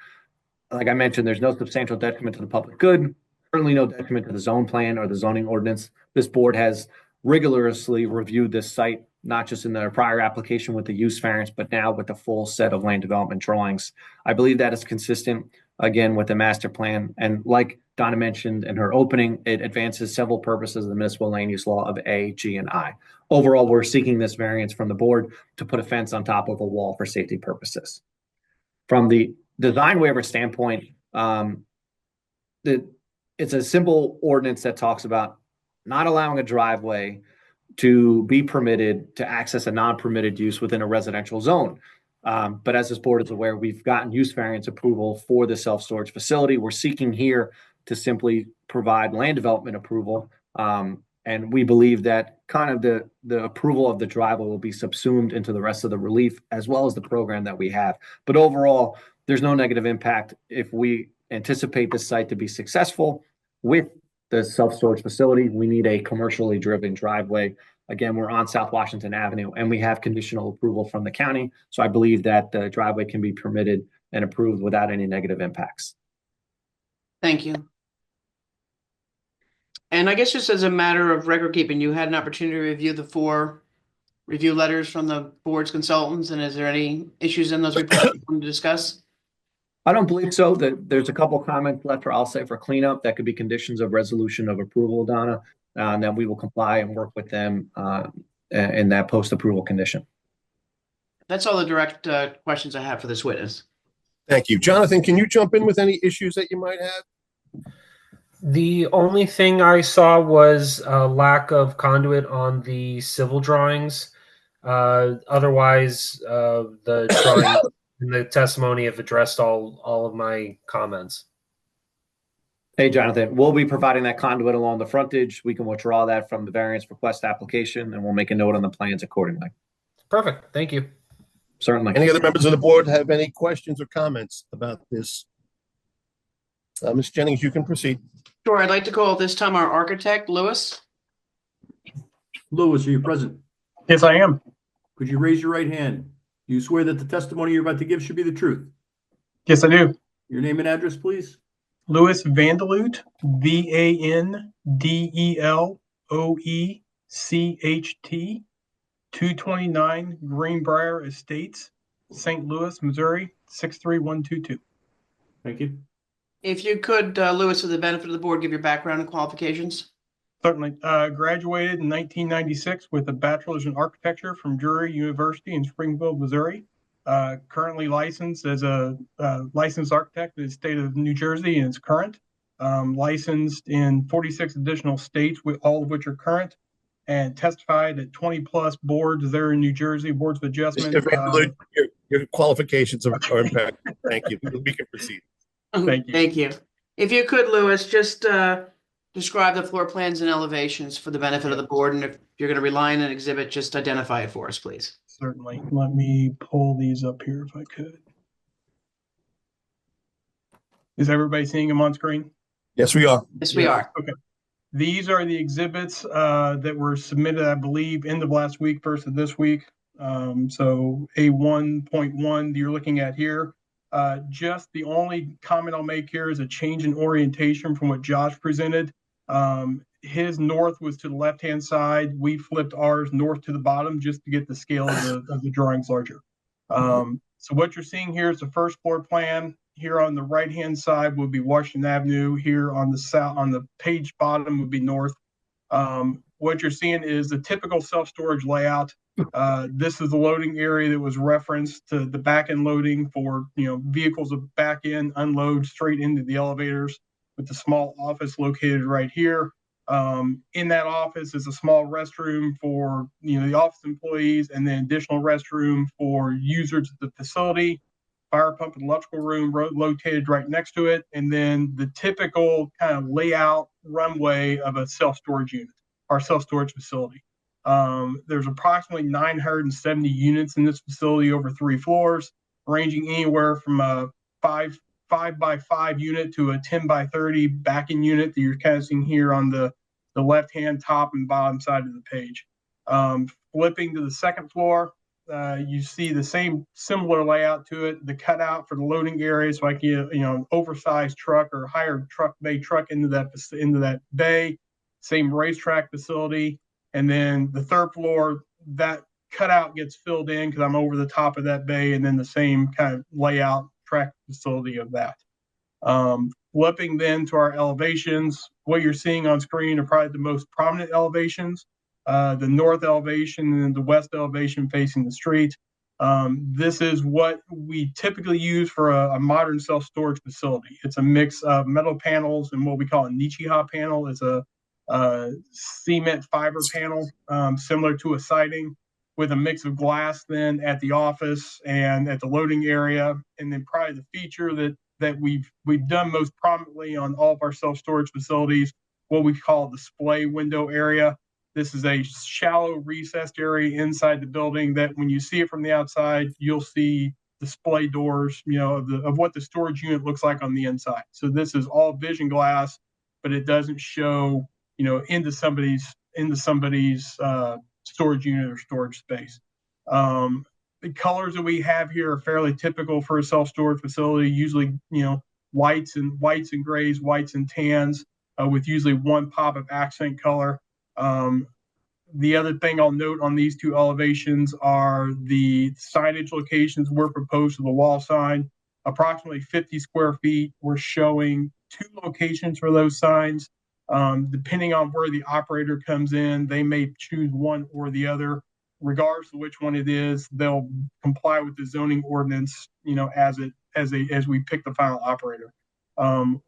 Like I mentioned, there's no substantial detriment to the public good, certainly no detriment to the zone plan or the zoning ordinance. This board has rigorously reviewed this site, not just in their prior application with the use variance, but now with the full set of land development drawings. I believe that is consistent, again, with the master plan. And like Donna mentioned in her opening, it advances several purposes of the municipal land use law of A, G, and I. Overall, we're seeking this variance from the board to put a fence on top of a wall for safety purposes. From the design waiver standpoint, it's a simple ordinance that talks about not allowing a driveway to be permitted to access a non-permitted use within a residential zone. But as this board is aware, we've gotten use variance approval for the self-storage facility. We're seeking here to simply provide land development approval. And we believe that kind of the approval of the driveway will be subsumed into the rest of the relief as well as the program that we have. But overall, there's no negative impact if we anticipate this site to be successful with the self-storage facility. We need a commercially driven driveway. Again, we're on South Washington Avenue and we have conditional approval from the county. So I believe that the driveway can be permitted and approved without any negative impacts. Thank you. And I guess just as a matter of record keeping, you had an opportunity to review the 4 review letters from the board's consultants. And is there any issues in those reports you want to discuss? I don't believe so. There's a couple comments left for, I'll say, for cleanup that could be conditions of resolution of approval, Donna, and then we will comply and work with them in that post-approval condition. That's all the direct questions I have for this witness. Thank you. Jonathan, can you jump in with any issues that you might have? The only thing I saw was a lack of conduit on the civil drawings. Otherwise, the drawing and the testimony have addressed all of my comments. Hey, Jonathan, we'll be providing that conduit along the frontage. We can withdraw that from the variance request application and we'll make a note on the plans accordingly. Perfect. Thank you. Certainly. Any other members of the board have any questions or comments about this? Ms. Jennings, you can proceed. Sure, I'd like to call this time our architect, Lewis. Lewis, are you present? Yes, I am. Could you raise your right hand? Do you swear that the testimony you're about to give should be the truth? Yes, I do. Your name and address, please. Louis Vandeloot, VANDELOECHT, 229 Greenbrier Estates, St. Louis, Missouri, 63122. Thank you. If you could, Lewis, for the benefit of the board, give your background and qualifications. Certainly. Graduated in 1996 with a bachelor's in architecture from Drury University in Springfield, Missouri. Currently licensed as a licensed architect in the state of New Jersey and is current. Licensed in 46 additional states, all of which are current, and testified at 20 plus boards there in New Jersey, boards of adjustment. Mr. Vandeloot, your qualifications are impacted. Thank you. We can proceed. Thank you. Thank you. If you could, Lewis, just describe the floor plans and elevations for the benefit of the board. And if you're going to rely on an exhibit, just identify it for us, please. Certainly. Let me pull these up here if I could. Is everybody seeing them on screen? Yes, we are. Yes, we are. Okay. These are the exhibits that were submitted, I believe, end of last week versus this week. So A1.1 you're looking at here. Just the only comment I'll make here is a change in orientation from what Josh presented. His north was to the left-hand side. We flipped ours north to the bottom just to get the scale of the drawings larger. So what you're seeing here is the first floor plan. Here on the right-hand side would be Washington Avenue. Here on the south, on the page bottom would be north. What you're seeing is the typical self-storage layout. This is the loading area that was referenced to the back-end loading for vehicles to back in, unload straight into the elevators with the small office located right here. In that office is a small restroom for the office employees, and then additional restroom for users of the facility. Fire pump and electrical room located right next to it, and then the typical kind of layout runway of a self-storage unit or self-storage facility. There's approximately 970 units in this facility over 3 floors, ranging anywhere from a 5 by 5 unit to a 10 by 30 back-end unit that you're kind of seeing here on the left-hand top and bottom side of the page. Flipping to the second floor, you see the same similar layout to it, the cutout for the loading area, so I can get an oversized truck or higher bay truck into that bay. Same racetrack facility. And then the third floor, that cutout gets filled in because I'm over the top of that bay, and then the same kind of layout track facility of that. Flipping then to our elevations, what you're seeing on screen are probably the most prominent elevations. The north elevation and the west elevation facing the street. This is what we typically use for a modern self-storage facility. It's a mix of metal panels and what we call a Nichiha panel. It's a cement fiber panel, similar to a siding, with a mix of glass then at the office and at the loading area. And then probably the feature that we've done most prominently on all of our self-storage facilities, what we call display window area. This is a shallow recessed area inside the building that when you see it from the outside, you'll see display doors, of what the storage unit looks like on the inside. So this is all vision glass, but it doesn't show, into somebody's storage unit or storage space. The colors that we have here are fairly typical for a self-storage facility, usually, whites and grays, whites and tans, with usually one pop of accent color. The other thing I'll note on these two elevations are the signage locations were proposed to the wall sign. Approximately 50 square feet. We're showing 2 locations for those signs. Depending on where the operator comes in, they may choose one or the other. Regardless of which one it is, they'll comply with the zoning ordinance, as we pick the final operator.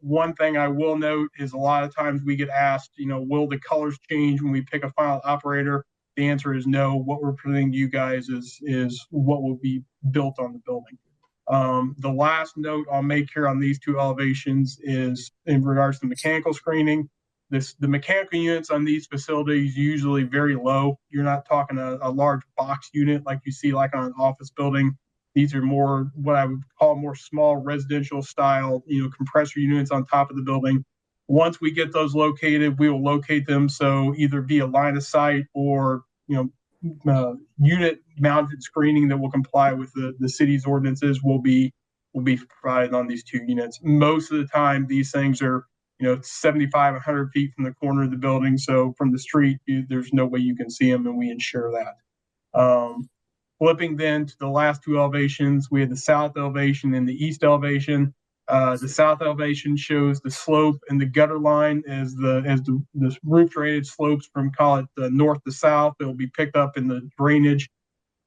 One thing I will note is a lot of times we get asked, will the colors change when we pick a final operator? The answer is no. What we're presenting to you guys is what will be built on the building. The last note I'll make here on these 2 elevations is in regards to mechanical screening. the mechanical units on these facilities usually very low. You're not talking a large box unit like you see like on an office building. These are more what I would call more small residential style, compressor units on top of the building. Once we get those located, we will locate them. So either via line of sight or, unit mounted screening that will comply with the city's ordinances will be provided on these 2 units. Most of the time, these things are, 75, 100 feet from the corner of the building. So from the street, there's no way you can see them, and we ensure that. Flipping then to the last 2 elevations, we have the south elevation and the east elevation. The south elevation shows the slope and the gutter line as the roof drainage slopes from, call it, the north to south. It will be picked up in the drainage,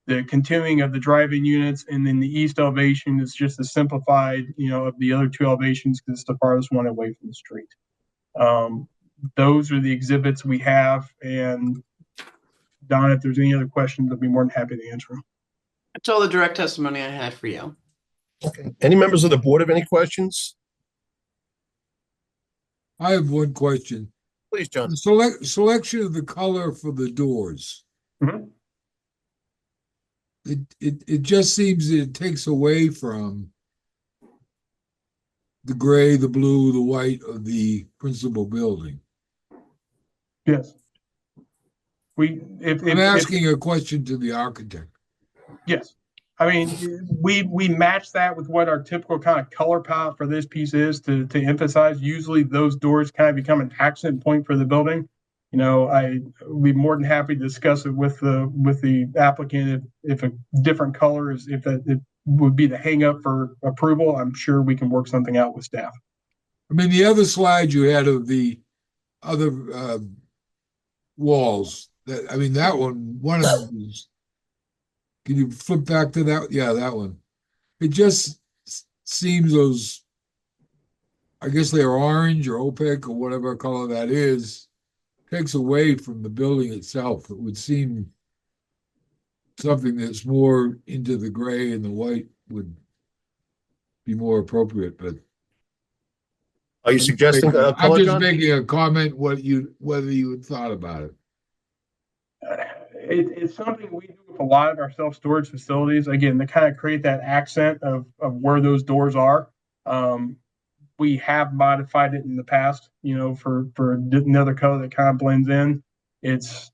the continuing of the drive-in units, and then the east elevation is just a simplified, of the other 2 elevations because it's the farthest one away from the street. Those are the exhibits we have, and Don, if there's any other questions, I'd be more than happy to answer them. That's all the direct testimony I had for you. Okay. Any members of the board have any questions? I have one question. Please, John. The selection of the color for the doors. Mhm. It just seems that it takes away from the gray, the blue, the white of the principal building. Yes. I'm asking a question to the architect. Yes. I mean, we match that with what our typical kind of color palette for this piece is to emphasize. Usually those doors kind of become an accent point for the building. I'd be more than happy to discuss it with the applicant if a different color if it would be the hang up for approval. I'm sure we can work something out with staff. I mean, the other slide you had of the other walls, that one of them is, can you flip back to that? Yeah, that one. It just seems those, I guess they're orange or opaque or whatever color that is, takes away from the building itself. It would seem something that's more into the gray and the white would be more appropriate, but Are you suggesting I'm color, just John? making a comment whether you had thought about it. It's something we do with a lot of our self-storage facilities. Again, to kind of create that accent of where those doors are. We have modified it in the past, for another color that kind of blends in. It's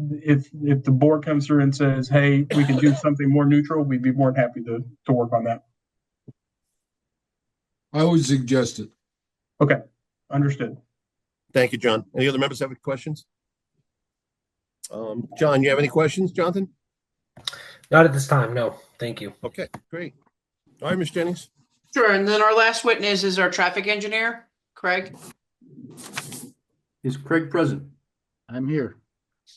if the board comes through and says, hey, we can do something more neutral, we'd be more than happy to work on that. I would suggest it. Okay, understood. Thank you, John. Any other members have any questions? John, you have any questions, Jonathan? Not at this time, no. Thank you. Okay, great. All right, Ms. Jennings. Sure. And then our last witness is our traffic engineer, Craig. Is Craig present? I'm here.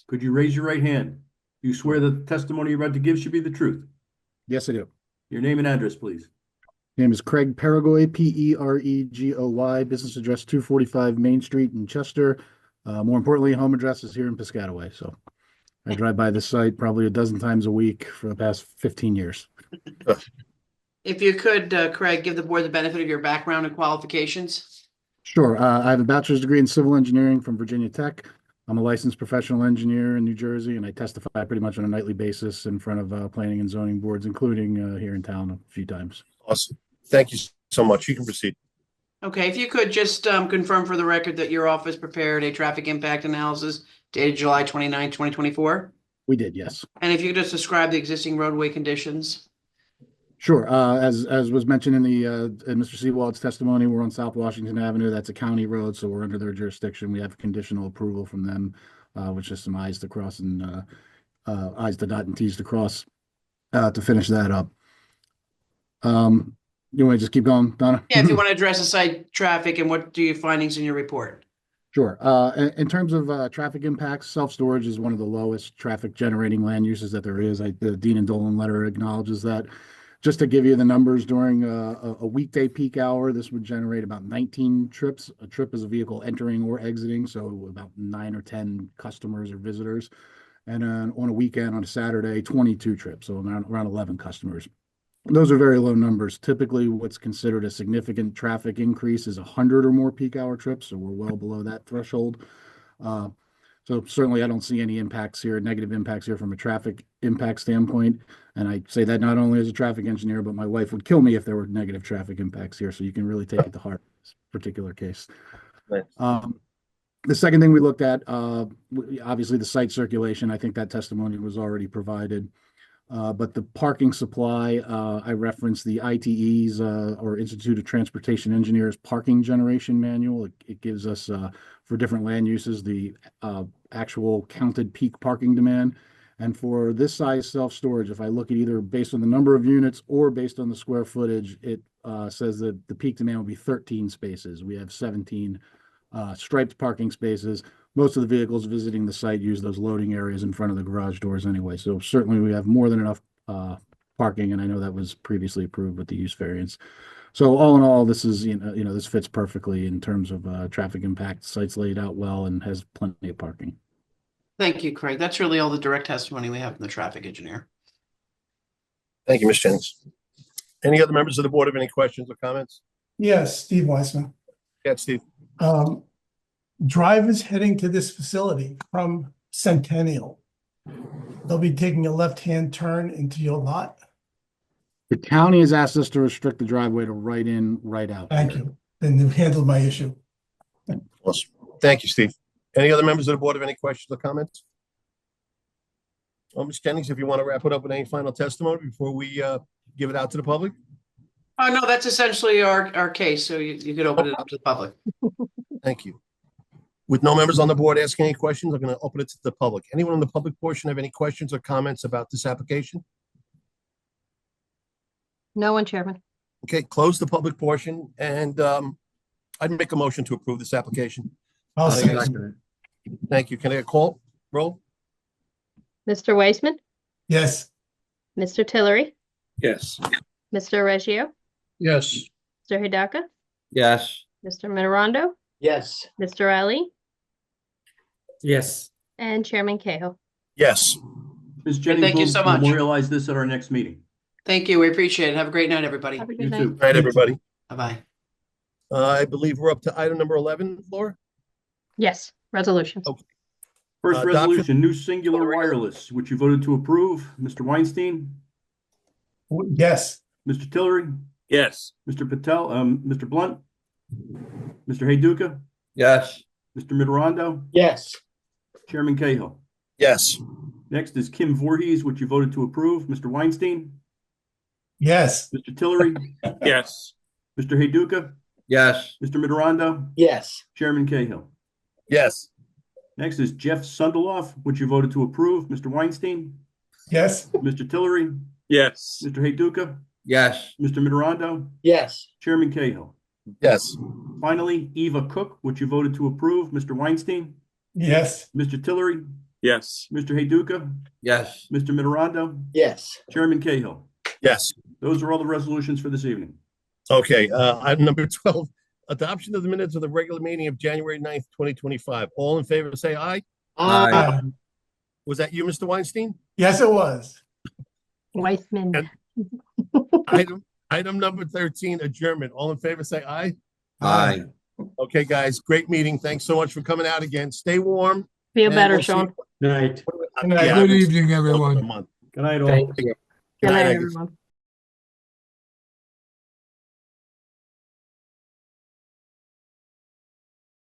Could you raise your right hand? Do you swear that the testimony you're about to give should be the truth? Yes, I do. Your name and address, please. Name is Craig Peregoy, Peregoy, business address 245 Main Street in Chester. More importantly, home address is here in Piscataway. So I drive by this site probably a dozen times a week for the past 15 years. If you could, Craig, give the board the benefit of your background and qualifications. Sure. I have a bachelor's degree in civil engineering from Virginia Tech. I'm a licensed professional engineer in New Jersey, and I testify pretty much on a nightly basis in front of planning and zoning boards, including here in town a few times. Awesome. Thank you so much. You can proceed. Okay, if you could just confirm for the record that your office prepared a traffic impact analysis dated July 29, 2024. We did, yes. And if you could just describe the existing roadway conditions. Sure. As was mentioned in Mr. Seawald's testimony, we're on South Washington Avenue. That's a county road, so we're under their jurisdiction. We have conditional approval from them, which is some I's to cross and I's to dot and T's to cross to finish that up. You want to just keep going, Donna? Yeah, if you want to address the site traffic and what do your findings in your report? Sure. In terms of traffic impacts, self-storage is one of the lowest traffic generating land uses that there is. The Dean and Dolan letter acknowledges that. Just to give you the numbers, during a weekday peak hour, this would generate about 19 trips. A trip is a vehicle entering or exiting, so about 9 or 10 customers or visitors. And on a weekend, on a Saturday, 22 trips, so around 11 customers. those are very low numbers. Typically, what's considered a significant traffic increase is 100 or more peak hour trips, so we're well below that threshold. So certainly I don't see any impacts here, negative impacts here from a traffic impact standpoint. And I say that not only as a traffic engineer, but my wife would kill me if there were negative traffic impacts here. So you can really take it to heart in this particular case. Right. The second thing we looked at, obviously the site circulation, I think that testimony was already provided. But the parking supply, I referenced the ITE's or Institute of Transportation Engineers parking generation manual. It gives us, for different land uses, the actual counted peak parking demand. And for this size self-storage, if I look at either based on the number of units or based on the square footage, it says that the peak demand will be 13 spaces. We have 17 striped parking spaces. Most of the vehicles visiting the site use those loading areas in front of the garage doors anyway. So certainly we have more than enough parking, and I know that was previously approved with the use variance. So all in all, this is, this fits perfectly in terms of traffic impact. The site's laid out well and has plenty of parking. Thank you, Craig. That's really all the direct testimony we have from the traffic engineer. Thank you, Ms. Jennings. Any other members of the board have any questions or comments? Yes, Steve Weissman. Yeah, Steve. Drivers heading to this facility from Centennial, they'll be taking a left-hand turn into your lot. The county has asked us to restrict the driveway to right in, right out. Thank you. Then you've handled my issue. Awesome. Thank you, Steve. Any other members of the board have any questions or comments? Well, Ms. Jennings, if you want to wrap it up with any final testimony before we give it out to the public? No, that's essentially our case. So you could open it up to the public. Thank you. With no members on the board asking any questions, I'm going to open it to the public. Anyone in the public portion have any questions or comments about this application? No one, Chairman. Okay, close the public portion, and I'd make a motion to approve this application. I'll second it. Thank you. Can I get a call? Roll? Mr. Weissman, Yes. Mr. Tillery, Yes. Mr. Reggio, Yes. Mr. Hidaka, Yes. Mr. Mitterondo, Yes. Mr. Ali, Yes. and Chairman Cahill. Yes. Ms. Jennings, Thank you we'll so much. memorialize this at our next meeting. Thank you. We appreciate it. Have a great night, everybody. Have a You good night. too. All right, everybody. Bye-bye. I believe we're up to item number 11, Laura. Yes, resolutions. Okay. First Adoption. resolution, new singular wireless, which you voted to approve. Mr. Weinstein, Yes. Mr. Tillery, Yes. Mr. Patel, Mr. Blunt, Mr. Heyduka, Yes. Mr. Mitterondo, Yes. Chairman Cahill. Yes. Next is Kim Voorhees, which you voted to approve. Mr. Weinstein, Yes. Mr. Tillery, Yes. Mr. Heyduka, Yes. Mr. Mitterondo, Yes. Chairman Cahill. Yes. Next is Jeff Sundeloff, which you voted to approve. Mr. Weinstein, Yes. Mr. Tillery, Yes. Mr. Heyduka, Yes. Mr. Mitterondo, Yes. Chairman Cahill. Yes. Finally, Eva Cook, which you voted to approve. Mr. Weinstein, Yes. Mr. Tillery, Yes. Mr. Heyduka, Yes. Mr. Mitterondo, Yes. Chairman Cahill. Yes. Those are all the resolutions for this evening. Okay, item number 12, adoption of the minutes of the regular meeting of January 9th, 2025. All in favor, say aye. Aye. Was that you, Mr. Weinstein? Yes, it was. Weissman. And- Item number 13, adjournment. All in favor, say aye. Aye. Okay, guys, great meeting. Thanks so much for coming out again. Stay warm. Feel and better, we'll see- Sean. Night. Good night. Yeah, Good it's- evening, everyone. Good night, all. Thank you. Good night, Night. everyone.